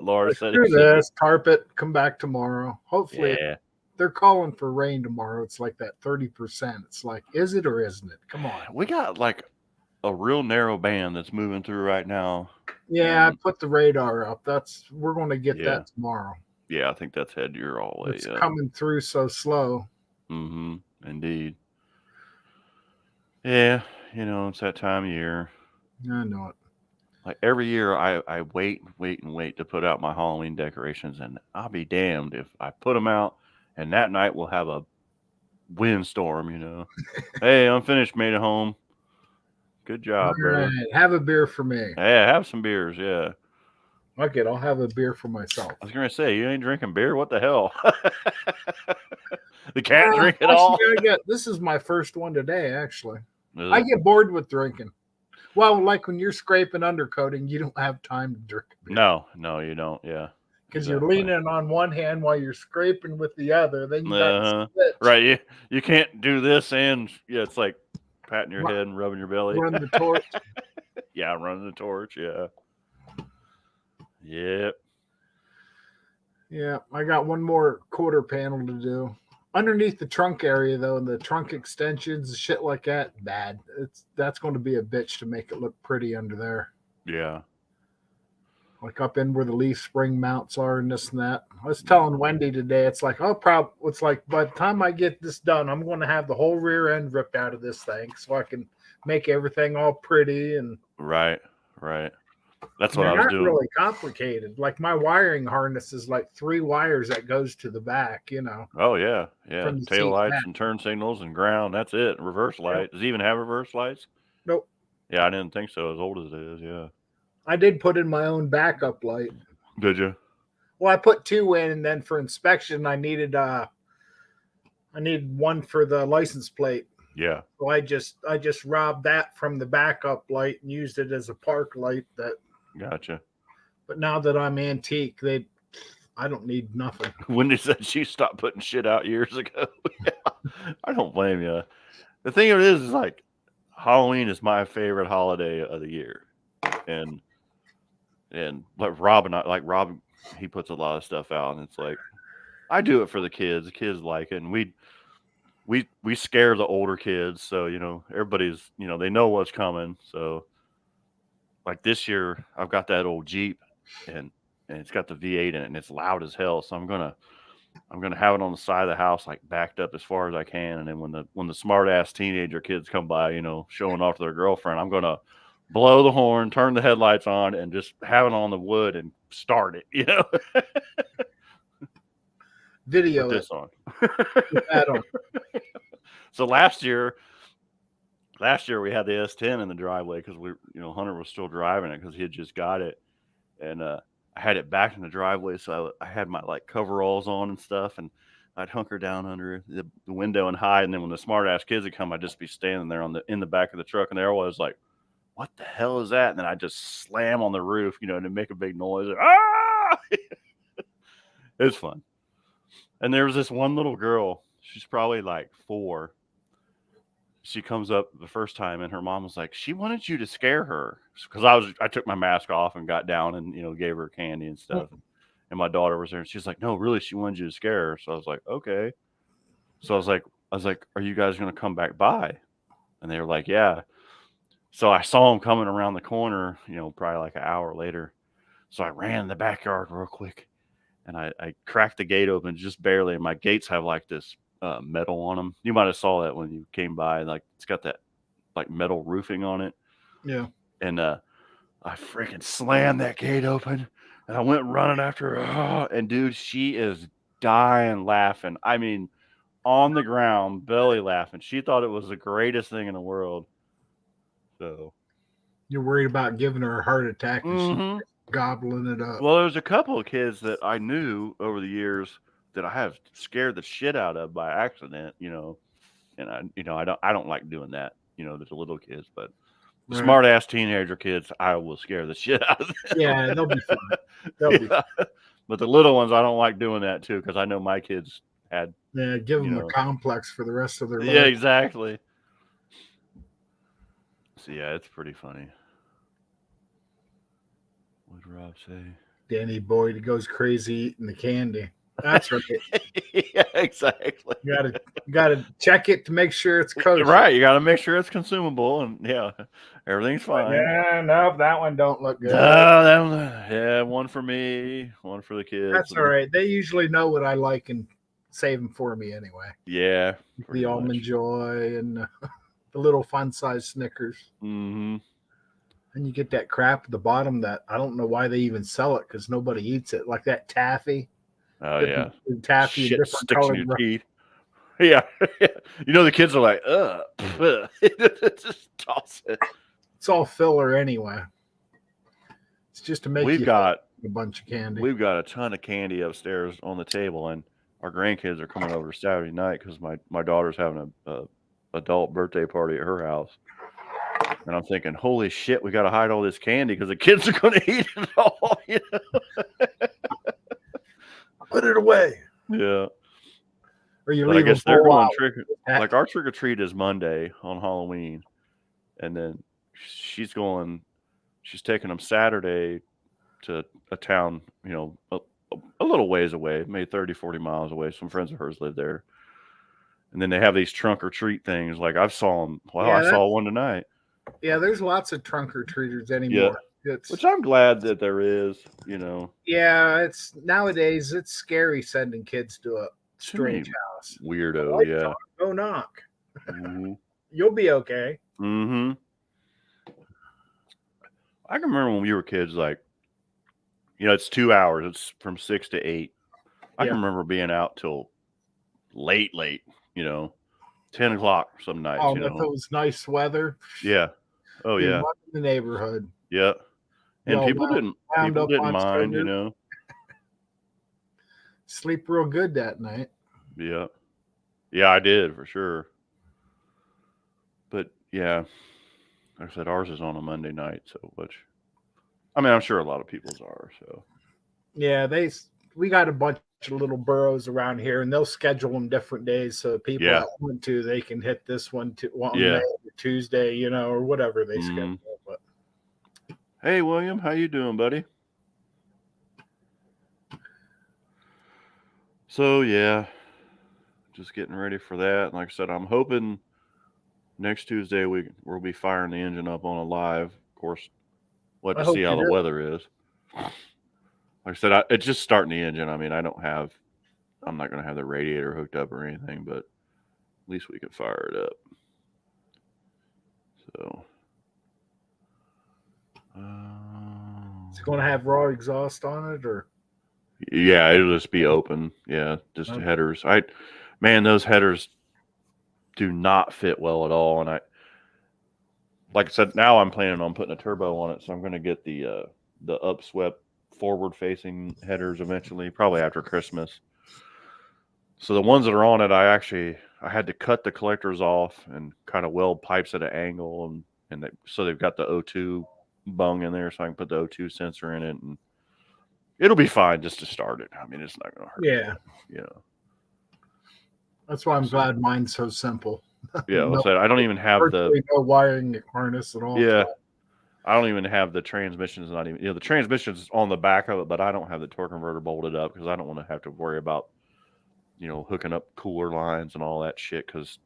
Laura said. screw this, carpet, come back tomorrow. Hopefully, Yeah. they're calling for rain tomorrow. It's like that 30%. It's like, is it or isn't it? Come on. We got like a real narrow band that's moving through right now. Yeah, I put the radar up. We're going to get Yeah. that tomorrow. Yeah, I think that's headed your all way. It's Yeah. coming through so slow. Mm-hmm. Indeed. Yeah, it's that time of year. I know it. Like every year, I wait to put out my Halloween decorations, and I'll be damned if I put them out, and that night we'll have a windstorm. Hey, unfinished, made it home. Good job, All bro. right, have a beer for me. Yeah, have some beers. Yeah, Okay, I'll have a beer for myself. I was gonna say you ain't drinking beer. What the hell? The cat Well, drink it actually, all. this is my first one today, actually. Is I it? get bored with drinking. Well, like when you're scraping undercoating, you don't have time to drink beer. No, you don't. Yeah, Because exactly. you're leaning on one hand while you're scraping with the other. Then you got Uh-huh. to switch, Right. You can't do this and it's like patting your head and rubbing your belly. run the torch. Yeah, running the torch. Yeah. Yep. Yeah, I got one more quarter panel to do. Underneath the trunk area, though, and the trunk extensions, shit like that, bad. That's going to be a bitch to make it look pretty under there. Yeah. Like up in where the leaf spring mounts are and this and that. I was telling Wendy today, it's like, it's like by the time I get this done, I'm going to have the whole rear end ripped out of this thing so I can make everything all pretty and Right. That's what I they're was not doing. really complicated. Like my wiring harness is like 3 wires that goes to the back, Oh yeah. Yeah. From the Tail seat lights back. and turn signals and ground. That's it. Reverse light. Does it even have reverse lights? Nope. Yeah, I didn't think so. As old as it is. Yeah. I did put in my own backup light. Did you? Well, I put 2 in, and then for inspection, I needed one for the license plate. Yeah. So I just robbed that from the backup light and used it as a park light. Gotcha. But now that I'm antique, I don't need nothing. Wendy said she stopped putting shit out years ago. Yeah, I don't blame you. The thing of it is like Halloween is my favorite holiday of the year, and like Rob, he puts a lot of stuff out, and it's like I do it for the kids. The kids like it, and we scare the older kids, so everybody's they know what's coming. So like this year, I've got that old Jeep, and it's got the V8 in it, and it's loud as hell. So I'm gonna have it on the side of the house, like backed up as far as I can. And then when the smart ass teenager kids come by, showing off to their girlfriend, I'm gonna blow the horn, turn the headlights on, and just have it on the wood and start it. Video Put it. this on. Put that on. So last year we had the S10 in the driveway because Hunter was still driving it because he had just got it, and I had it back in the driveway, so I had my like coveralls on and stuff, and I'd hunker down under the window and hide. And then when the smart ass kids would come, I'd just be standing there in the back of the truck, and there I was like, "What the hell is that?" And then I just slam on the roof, and make a big noise. Ah! It's fun. And there was this one little girl. She's probably like 4. She comes up the first time, and her mom was like, she wanted you to scare her, because I took my mask off and got down and gave her candy and stuff. And my daughter was there, and she's like, no, really, she wanted you to scare her. So I was like, okay. So I was like, are you guys gonna come back by? And they were like, yeah. So I saw them coming around the corner, probably like an hour later. So I ran in the backyard real quick, and I cracked the gate open just barely. And my gates have like this metal on them. You might have saw that when you came by. Like it's got that like metal roofing on it. Yeah. And I freaking slammed that gate open, and I went running after her. And dude, she is dying laughing. I mean, on the ground, belly laughing. She thought it was the greatest thing in the world. So You're worried about giving her a heart attack and Mhm. she's gobbling it up. Well, there's a couple of kids that I knew over the years that I have scared the shit out of by accident, and I don't like doing that, there's the little kids, but the Right. smart ass teenager kids, I will scare the shit out of them. Yeah, they'll be fine. They'll be Yeah. But the little ones, I don't like doing that too, because I know my kids had. Yeah, give them You a know. complex for the rest of their Yeah, life. exactly. So yeah, it's pretty funny. What did Rob say? Danny Boyd goes crazy eating the candy. That's right. Yeah, exactly. You gotta check it to make sure it's kosher. Right, you got to make sure it's consumable, and yeah, everything's fine. Yeah, no, that one don't look good. Yeah, one for me, one for the kids. That's all right. They usually know what I like and save them for me anyway. Yeah, pretty The much. Almond Joy and the little fun-sized Snickers. Mm-hmm. And you get that crap at the bottom that I don't know why they even sell it because nobody eats it. Like that taffy. Oh yeah, Taffy in shit different sticks in colored. your teeth. Yeah, the kids are like, just toss it. It's all filler anyway. It's just to make We've you got a bunch of candy. We've got a ton of candy upstairs on the table, and our grandkids are coming over Saturday night because my daughter's having a adult birthday party at her house. And I'm thinking, holy shit, we got to hide all this candy because the kids are going to eat it all. Put it away. Yeah. Or you But I leave guess them they're full going out. like our trick or treat is Monday on Halloween. And then she's taking them Saturday to a town, a little ways away, maybe 30, 40 miles away. Some friends of hers live there. And then they have these trunk or treat things. Like I saw them. Wow, Yeah, I saw one tonight. Yeah, there's lots of trunk or treaters anymore. Which I'm glad that there is, Yeah, it's nowadays it's scary sending kids to a strange house. Weirdo, Lights yeah. on, go knock. Mm-hmm. You'll be okay. Mm-hmm. I can remember when we were kids, like, it's 2 hours. It's from 6 to 8. I can remember being out till late, 10 o'clock some nights. Oh, if it was nice weather. Yeah. Oh you'd yeah. run in the neighborhood. Yeah. And Y'all people didn't mind, sugar. Sleep real good that night. Yeah. Yeah, I did for sure. But yeah, like I said, ours is on a Monday night, I'm sure a lot of people's are. So yeah, we got a bunch of little boroughs around here, and they'll schedule them different days so people that want to, they can hit this one Monday or Tuesday, or whatever they schedule. But hey, William, how you doing, buddy? So yeah, just getting ready for that. Like I said, I'm hoping next Tuesday we'll be firing the engine up on a live. Of course, we'll have to see how the weather is. Like I said, it's just starting the engine. I'm not going to have the radiator hooked up or anything, but at least we can fire it up. So, it's going to have raw exhaust on it, or? Yeah, it'll just be open. Yeah, just headers. Those headers do not fit well at all. And like I said, now I'm planning on putting a turbo on it, so I'm going to get the upswept forward-facing headers eventually, probably after Christmas. So the ones that are on it, I had to cut the collectors off and kind of weld pipes at an angle, so they've got the O2 bung in there, so I can put the O2 sensor in it, and it'll be fine just to start it. It's not going to hurt. Yeah. That's why I'm glad mine's so simple. Yeah, I don't even have no wiring harness at all. Yeah. I don't even have the transmissions. Not even, the transmission's on the back of it, but I don't have the torque converter bolted up because I don't want to have to worry about, hooking up cooler lines and all that shit. Because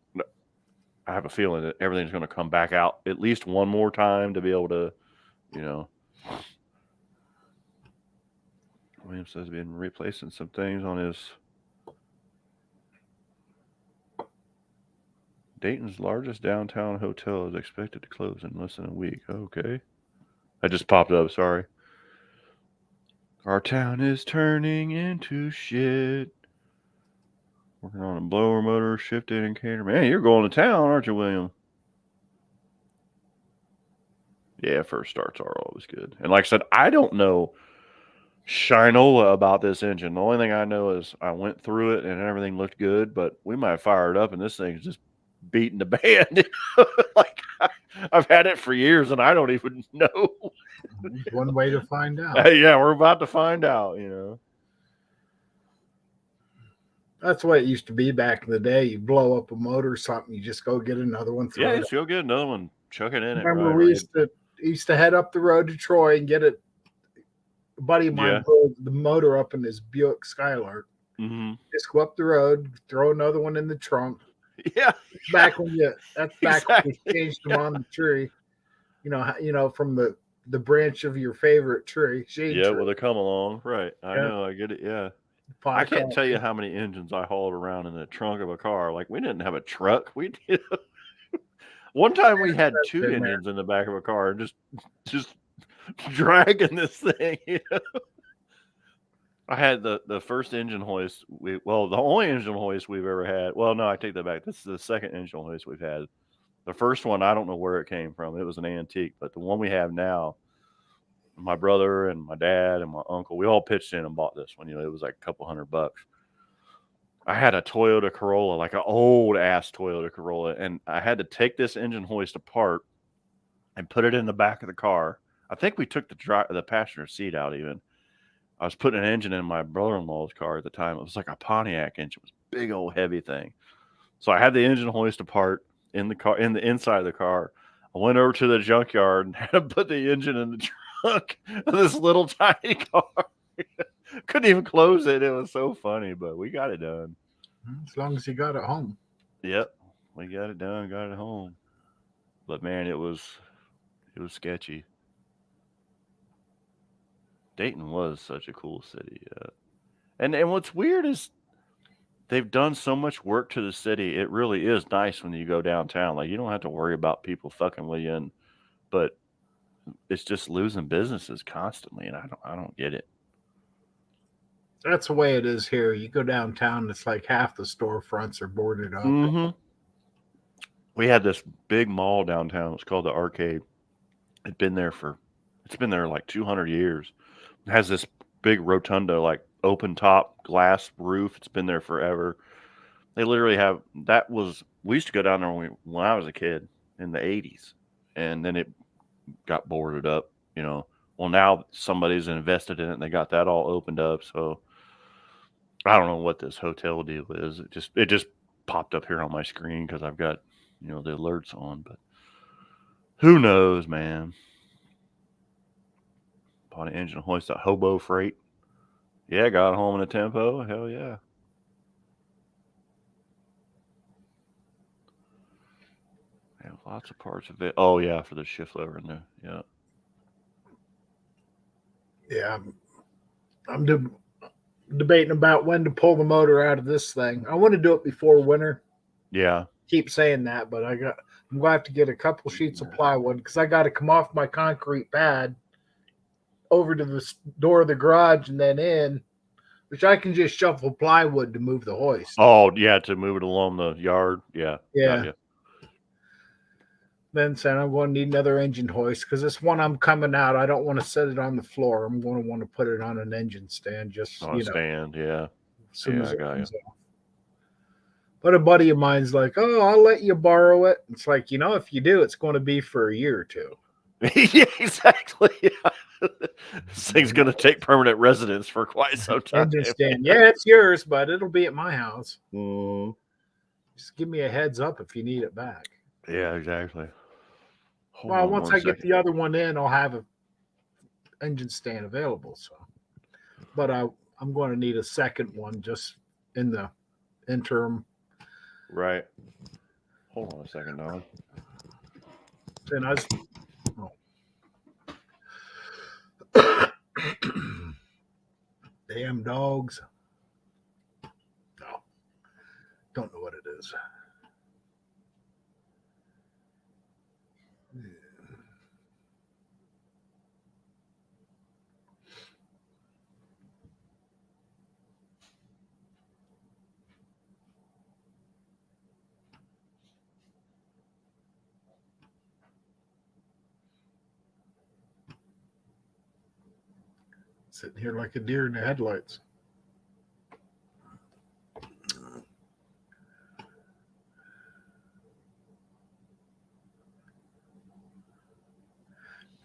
I have a feeling that everything's going to come back out at least one more time to be able to, Williams says he's been replacing some things on his. Dayton's largest downtown hotel is expected to close in less than a week. Okay. I just popped up, sorry. Our town is turning into shit. Working on a blower motor, shift indicator. Man, you're going to town, aren't you, William? Yeah, first starts are always good. And like I said, I don't know Shinola about this engine. The only thing I know is I went through it and everything looked good, but we might fire it up and this thing's just beating the band. Like I've had it for years and I don't even know. One way to find out. Yeah, we're about to find out, you know. That's the way it used to be back in the day. You blow up a motor or something, you just go get another one. Yeah, just go get another one, chuck it in it. Remember, we used to head up the road to Troy and get it. A buddy of mine pulled the motor up in his Buick Skylark. Mm-hmm. Just go up the road, throw another one in the trunk. Yeah, back when when we changed them on the tree. You know, from the branch of your favorite tree. Yeah, well, they come along, right? I know, I get it. Yeah. I can't tell you how many engines I hauled around in the trunk of a car. Like we didn't have a truck. We did. One time we had two engines in the back of a car, just dragging this thing. You know? I had the first engine hoist. The only engine hoist we've ever had. Well, no, I take that back. This is the second engine hoist we've had. The first one, I don't know where it came from. It was an antique, but the one we have now, my brother and my dad and my uncle, we all pitched in and bought this one. You know, it was like a couple $100. I had a Toyota Corolla, like an old ass Toyota Corolla, and I had to take this engine hoist apart and put it in the back of the car. I think we took the passenger seat out even. I was putting an engine in my brother-in-law's car at the time. It was like a Pontiac engine. It was a big old heavy thing. So I had the engine hoist apart in the car, in the inside of the car. I went over to the junkyard and had to put the engine in the trunk of this little tiny car. Couldn't even close it. It was so funny, but we got it done. As long as you got it home. Yep, we got it done. Got it home. But man, it was sketchy. Dayton was such a cool city. And what's weird is they've done so much work to the city. It really is nice when you go downtown. Like you don't have to worry about people fucking with you, but it's just losing businesses constantly, and I don't get it. That's the way it is here. You go downtown, it's like half the storefronts are boarded up. Mm-hmm. We had this big mall downtown. It's called the Arcade. It's been there like 200 years. It has this big rotunda, like open top glass roof. It's been there forever. They literally have we used to go down there when I was a kid in the 80s, and then it got boarded up, you know. Well, now somebody's invested in it and they got that all opened up. So I don't know what this hotel deal is. It just popped up here on my screen because I've got, you know, the alerts on, but who knows, man. Bought an engine hoist, a Hobo Freight. Yeah, got home in a Tempo. Hell yeah. Have lots of parts of it. Oh yeah, for the shift lever in there. Yeah. Yeah, I'm debating about when to pull the motor out of this thing. I want to do it before winter. Yeah. Keep saying that, but I'm going to have to get a couple sheets of plywood because I got to come off my concrete pad over to the door of the garage and then in, which I can just shuffle plywood to move the hoist. Oh yeah, to move it along the yard. Yeah. Yeah. Then said I'm going to need another engine hoist because this one I'm coming out. I don't want to set it on the floor. I'm going to want to put it on an engine stand. Just on a stand, yeah. As soon as it comes off. But a buddy of mine's like, "Oh, I'll let you borrow it." It's like, if you do, it's going to be for a year or two. Yeah, exactly. Yeah. This thing's going to take permanent residence for quite some time. Engine stand, yeah, it's yours, but it'll be at my house. Mm. Just give me a heads up if you need it back. Yeah, exactly. Once I get the other one in, I'll have an engine stand available. So, but I'm going to need a second one just in the interim. Right. Hold on a second, Don. And Damn dogs. No. Don't know what it is. Sitting here like a deer in the headlights.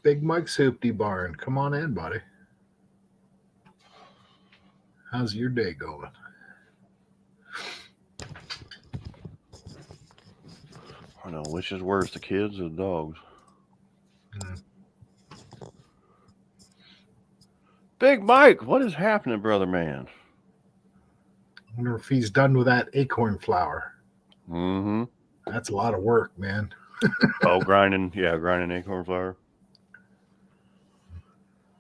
Big Mike's Hoopty Barn. Come on in, buddy. How's your day going? I don't know which is worse, the kids or the dogs. Big Mike, what is happening, brother man? I wonder if he's done with that acorn flour. Mm-hmm. That's a lot of work, man. Oh, grinding acorn flour.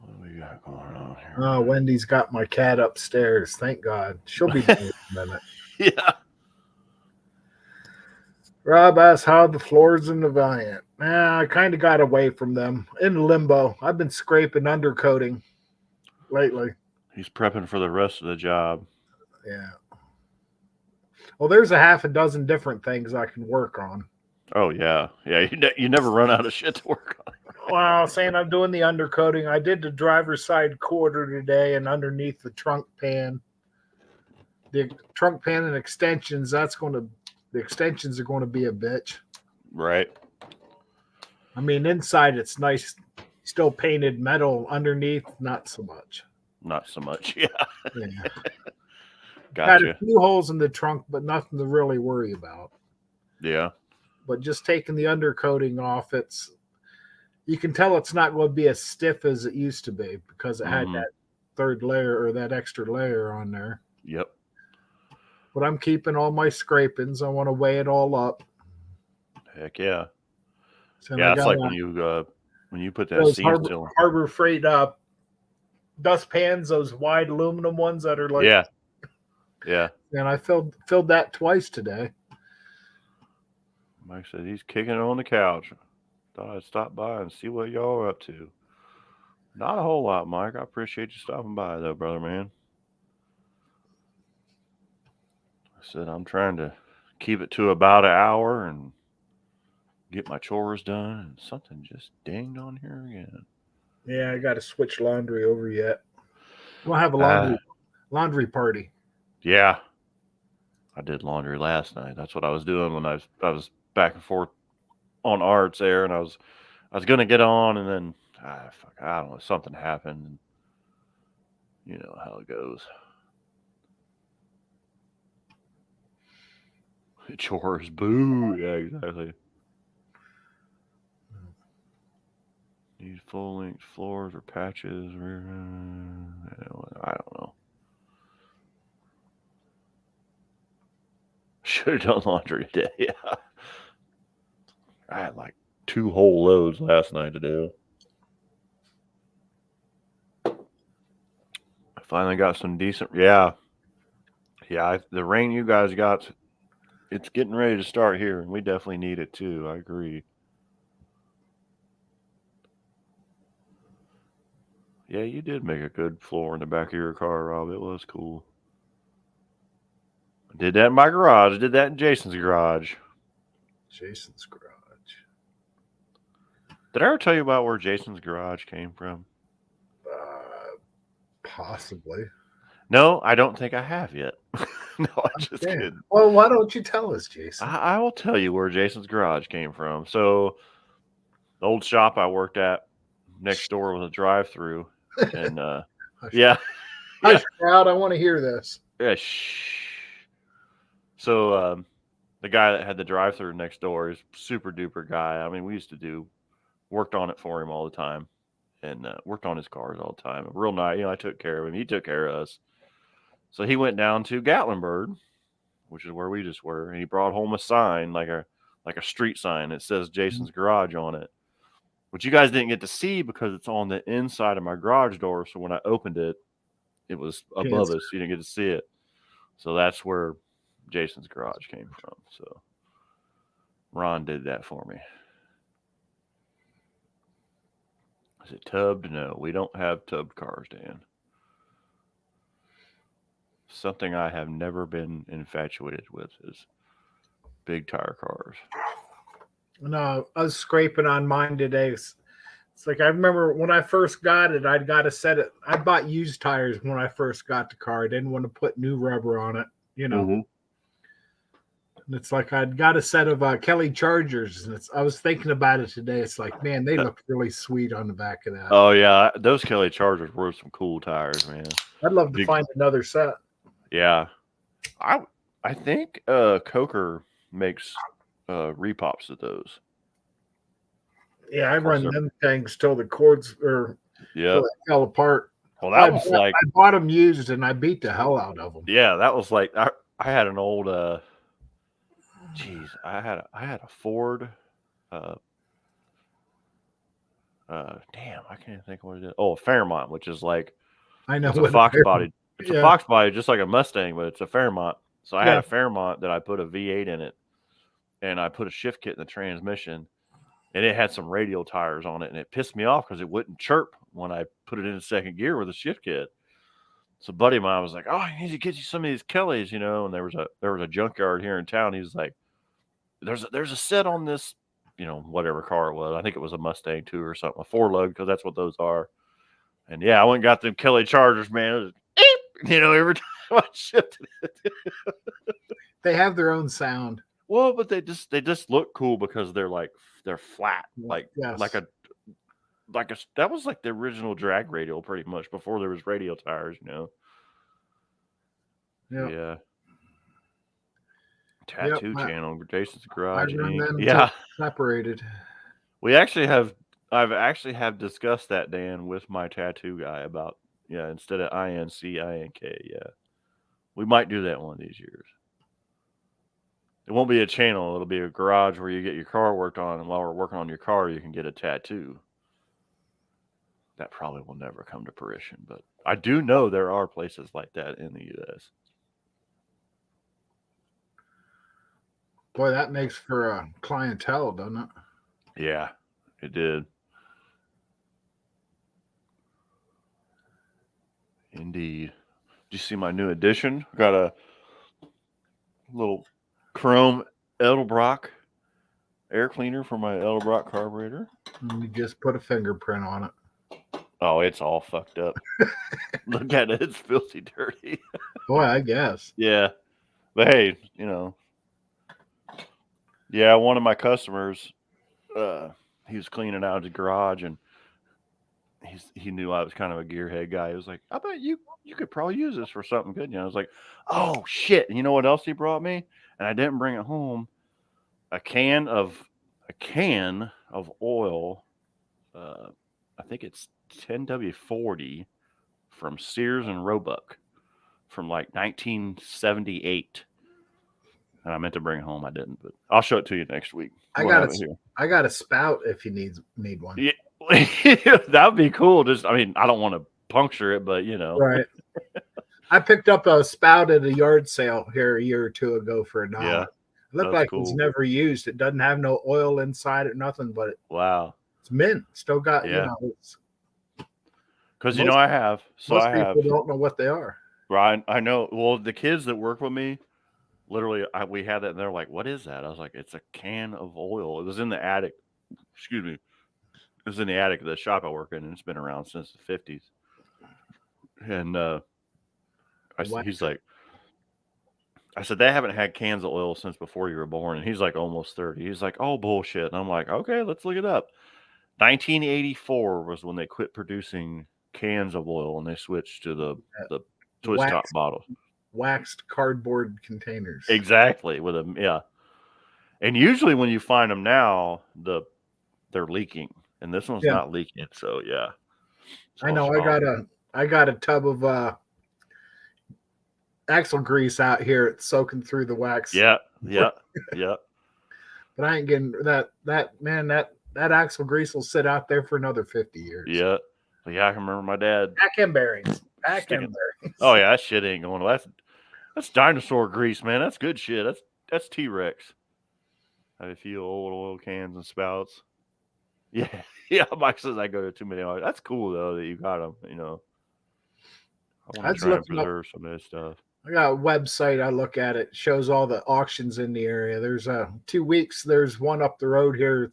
What do we got going on here? Oh, Wendy's got my cat upstairs. Thank God. She'll be done in a minute. Yeah. Rob asks how the floors in the Valiant. I kind of got away from them. In limbo. I've been scraping undercoating lately. He's prepping for the rest of the job. Yeah. Well, there's a half a dozen different things I can work on. Oh, yeah. Yeah, you never run out of shit to work on. Well, saying I'm doing the undercoating. I did the driver's side quarter today and underneath the trunk pan. The trunk pan and extensions, the extensions are going to be a bitch. Right. I mean, inside it's nice, still painted metal. Underneath, not so much. Not so much. Yeah. Yeah. Got a Gotcha. few holes in the trunk, but nothing to really worry about. Yeah. But just taking the undercoating off, you can tell it's not going to be as stiff as it used to be because it had that third layer or that extra layer on there. Yep. But I'm keeping all my scrapings. I want to weigh it all up. Heck yeah. So Yeah, I it's got like when you put that those seam still. Harbor Freight dust pans, those wide aluminum ones that are like Yeah. Yeah. And I filled that twice today. Mike said he's kicking it on the couch. Thought I'd stop by and see what y'all are up to. Not a whole lot, Mike. I appreciate you stopping by, though, brother man. I said I'm trying to keep it to about an hour and get my chores done, and something just dinged on here again. Yeah, I got to switch laundry over yet. We'll have a laundry party. Yeah, I did laundry last night. That's what I was doing when I was back and forth on Arts there, and I was gonna get on, and then I don't know, something happened. And you know how it goes. Chores, boo. Yeah, exactly. Need full length floors or patches. I don't know. Should have done laundry today. Yeah. I had like 2 whole loads last night to do. I finally got some decent. Yeah. Yeah. The rain you guys got, it's getting ready to start here, and we definitely need it too. I agree. Yeah, you did make a good floor in the back of your car, Rob. It was cool. I did that in my garage. I did that in Jason's garage. Jason's garage. Did I ever tell you about where Jason's garage came from? Possibly. No, I don't think I have yet. No, I'm just kidding. Well, why don't you tell us, Jason? I will tell you where Jason's garage came from. So, the old shop I worked at next door was a drive-through, and yeah, Hush, crowd, I want to hear this. yeah. So, the guy that had the drive-through next door is super duper guy. I mean, we used to worked on it for him all the time, and worked on his cars all the time. Real nice, I took care of him. He took care of us. So he went down to Gatlinburg, which is where we just were, and he brought home a sign, like a street sign that says Jason's Garage on it, which you guys didn't get to see because it's on the inside of my garage door. So when I opened it, it was above us. You didn't get to see it. So that's where Jason's garage came from. So Ron did that for me. Is it tubbed? No, we don't have tubbed cars, Dan. Something I have never been infatuated with is big tire cars. No, I was scraping on mine today. It's like I remember when I first got it, I'd got to set it. I bought used tires when I first got the car. I didn't want to put new rubber on it, you know. Mm-hmm. And it's like I'd got a set of Kelly Chargers, and I was thinking about it today. It's like, man, they look really sweet on the back of that. Oh yeah, those Kelly Chargers were some cool tires, man. I'd love to find another set. Yeah, I think Coker makes repops of those. Yeah, I run them things till the cords fell apart. Well, that was like I bought them used, and I beat the hell out of them. Yeah, that was like I had an old I had a Ford. Damn, I can't think of what it is. Oh, a Fairmont, which is like I know it's a Fox body. It's a Fox body, just like a Mustang, but it's a Fairmont. So I had a Fairmont that I put a V8 in it, and I put a shift kit in the transmission, and it had some radial tires on it, and it pissed me off because it wouldn't chirp when I put it in second gear with a shift kit. So a buddy of mine was like, "Oh, I need to get you some of these Kellys, you know." And there was a junkyard here in town. He was like, "There's a set on this, you know, whatever car it was. I think it was a Mustang 2 or something, a 4-lug, because that's what those are." And yeah, I went and got them Kelly Chargers, man. It was, you know, every time I shifted it. They have their own sound. Well, but they just look cool because they're flat, like that was like the original drag radial pretty much before there was radial tires, you know. Yeah. Tattoo channel, Jason's garage. Yeah, separated. I've actually have discussed that, Dan, with my tattoo guy about instead of INC, INK. Yeah, we might do that one of these years. It won't be a channel; it'll be a garage where you get your car worked on, and while we're working on your car, you can get a tattoo. That probably will never come to fruition, but I do know there are places like that in the U.S. Boy, that makes for a clientele, doesn't it? Yeah, it did. Indeed. Did you see my new addition? Got a little chrome Edelbrock air cleaner for my Edelbrock carburetor. And you just put a fingerprint on it. Oh, it's all fucked up. Look at it. It's filthy dirty. Boy, I guess. Yeah. But hey, you know. Yeah, one of my customers, he was cleaning out his garage, and he knew I was kind of a gearhead guy. He was like, "I bet you could probably use this for something good." You know, I was like, "Oh shit!" And you know what else he brought me? And I didn't bring it home. A can of oil. I think it's 10W40 from Sears and Roebuck from like 1978. And I meant to bring it home. I didn't, but I'll show it to you next week. I got a spout if you need one. Yeah, that would be cool. Just, I mean, I don't want to puncture it, but you know, right. I picked up a spout at a yard sale here a year or two ago for $1. Yeah, it looked like it was never used. It doesn't have no oil inside it, nothing, but it's mint. Still got, you know, because you know I have. So most people don't know what they are. Right, I know. Well, the kids that work with me, literally, we had that, and they're like, "What is that?" I was like, "It's a can of oil." It was in the attic. Excuse me. It was in the attic of the shop I work in, and it's been around since the 50s. And he's like, I said, "They haven't had cans of oil since before you were born." And he's like almost 30. He's like, "Oh, bullshit." And I'm like, "Okay, let's look it up." 1984 was when they quit producing cans of oil, and they switched to the twist top bottles. Waxed cardboard containers. Exactly. With them, yeah. And usually when you find them now, they're leaking. And this one's not leaking, so yeah. I know. I got a tub of axle grease out here. It's soaking through the wax. Yeah. But I ain't getting that axle grease will sit out there for another 50 years. Yeah. I can remember my dad. Back end bearings. back Stick in it. there. Oh yeah, that shit ain't going. That's dinosaur grease, man. That's good shit. That's T-Rex. Have a few old oil cans and spouts. Yeah, yeah. Mike says I go to too many. That's cool though that you got them. You know, I I want was to try and looking up. preserve some of this stuff. I got a website I look at. It shows all the auctions in the area. There's 2 weeks. There's one up the road here.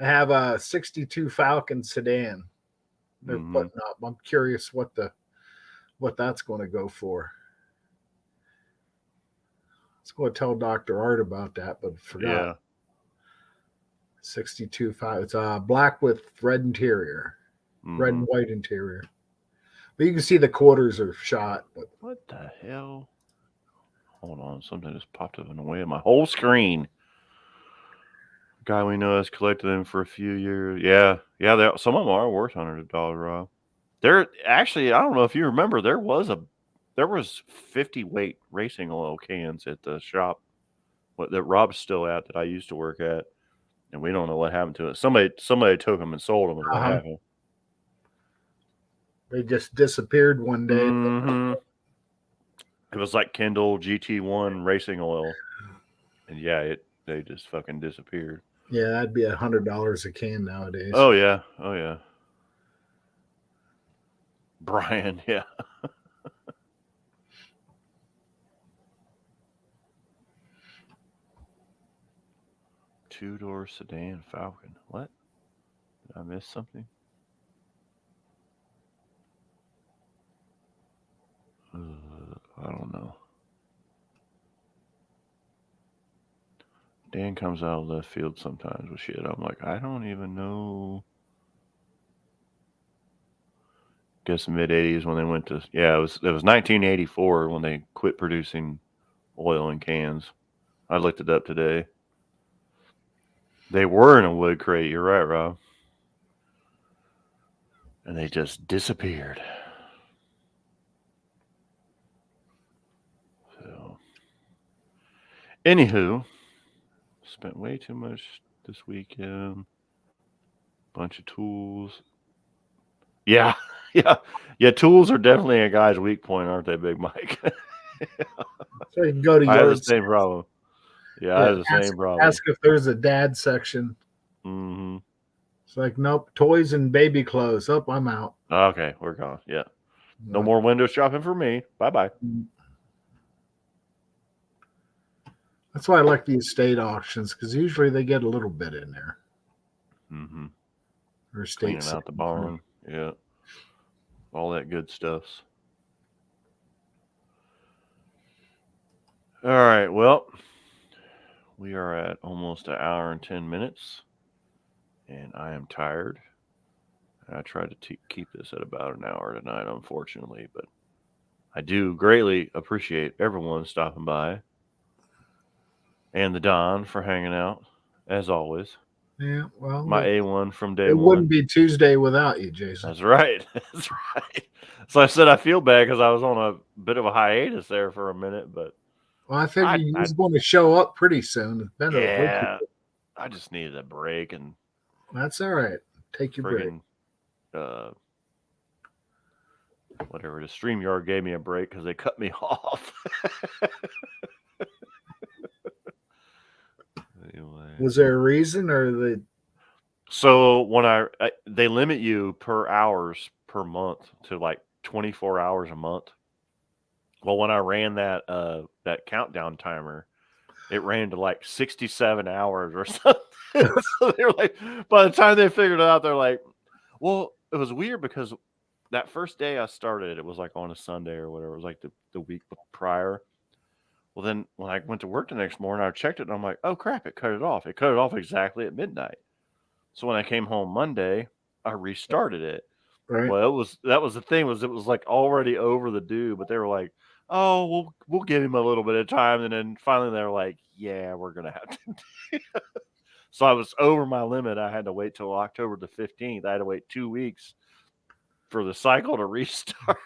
I have a 62 Falcon sedan. They're Mhm. putting up. I'm curious what that's going to go for. I was going to tell Dr. Art about that, but forgot. Yeah. 62 It's black with red interior, red and Mhm. white interior. But you can see the quarters are shot. But What the hell? Hold on, something just popped up in the way of my whole screen. Guy we know has collected them for a few years. Yeah, yeah. Some of them are worth $100, Rob. There actually, I don't know if you remember, there was 50 weight racing oil cans at the shop that Rob's still at that I used to work at, and we don't know what happened to it. Somebody took them and sold them, and what happened? they just disappeared one day. Mm-hmm. It was like Kendall GT1 racing oil, and yeah, they just fucking disappeared. Yeah, that'd be $100 a can nowadays. Oh yeah. Brian, yeah. Two-door sedan Falcon. What? Did I miss something? I don't know. Dan comes out of left field sometimes with shit. I'm like, I don't even know. Guess mid '80s when they went to it was 1984 when they quit producing oil in cans. I looked it up today. They were in a wood crate. You're right, Rob. And they just disappeared. So, anywho, spent way too much this weekend. Bunch of tools. Yeah, yeah. Tools are definitely a guy's weak point, aren't they, Big Mike? So you can go to I have the yours. same problem. Yeah, I have the same problem. Ask if there's a dad section. Mm-hmm. It's like, nope, toys and baby clothes. Oh, I'm out. Okay, we're gone. Yeah. No more window shopping for me. Bye-bye. That's why I like the estate auctions, because usually they get a little bit in there. Mm-hmm. Or estate Cleaning out the barn. Yeah. All that good stuff. All right. Well, we are at almost an hour and 10 minutes, and I am tired. I tried to keep this at about an hour tonight, unfortunately, but I do greatly appreciate everyone stopping by and the Don for hanging out, as always. Yeah, well, my A1 from day it one. wouldn't be Tuesday without you, Jason. That's right. That's right. So I said I feel bad because I was on a bit of a hiatus there for a minute, but well, I figured you was going to show up pretty soon. It's been yeah, I just needed a break, and that's all right. Take your break. Whatever. The StreamYard gave me a break because they cut me off. Anyway. Was there a reason, or they? So when they limit you per hours per month to like 24 hours a month. Well, when I ran that countdown timer, it ran to like 67 hours or something. So they were like, by the time they figured it out, they're like, well, it was weird because that first day I started, it was like on a Sunday or whatever. It was like the week prior. Well, then when I went to work the next morning, I checked it and I'm like, oh crap, it cut it off. It cut it off exactly at midnight. So when I came home Monday, I restarted it. Right. Well, that was the thing, it was like already over the due, but they were like, oh, we'll give him a little bit of time. And then finally they were like, yeah, we're going to have to. So I was over my limit. I had to wait till October the 15th. I had to wait 2 weeks for the cycle to restart.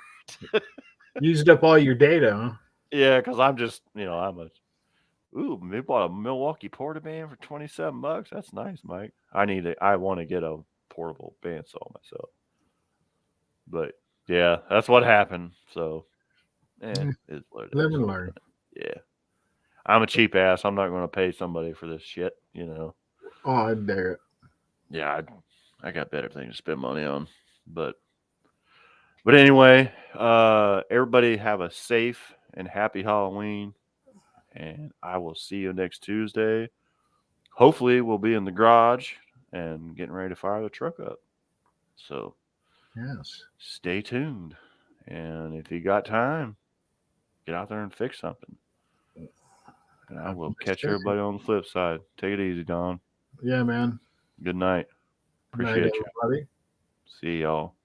Used up all your data, huh? Yeah, because I'm just, we bought a Milwaukee Portaband for $27. That's nice, Mike. I want to get a portable bandsaw myself. But Yeah, that's what happened. So, it's what it Live is. and learn. Yeah. I'm a cheap ass. I'm not going to pay somebody for this shit, you know. Oh, I dare it. Yeah, I got better things to spend money on. But anyway, everybody have a safe and happy Halloween. And I will see you next Tuesday. Hopefully, we'll be in the garage and getting ready to fire the truck up. So, Yes. stay tuned. And if you got time, get out there and fix something. And I will catch everybody on the flip side. Take it easy, Don. Yeah, man. Good night. Appreciate you. Everybody. See y'all.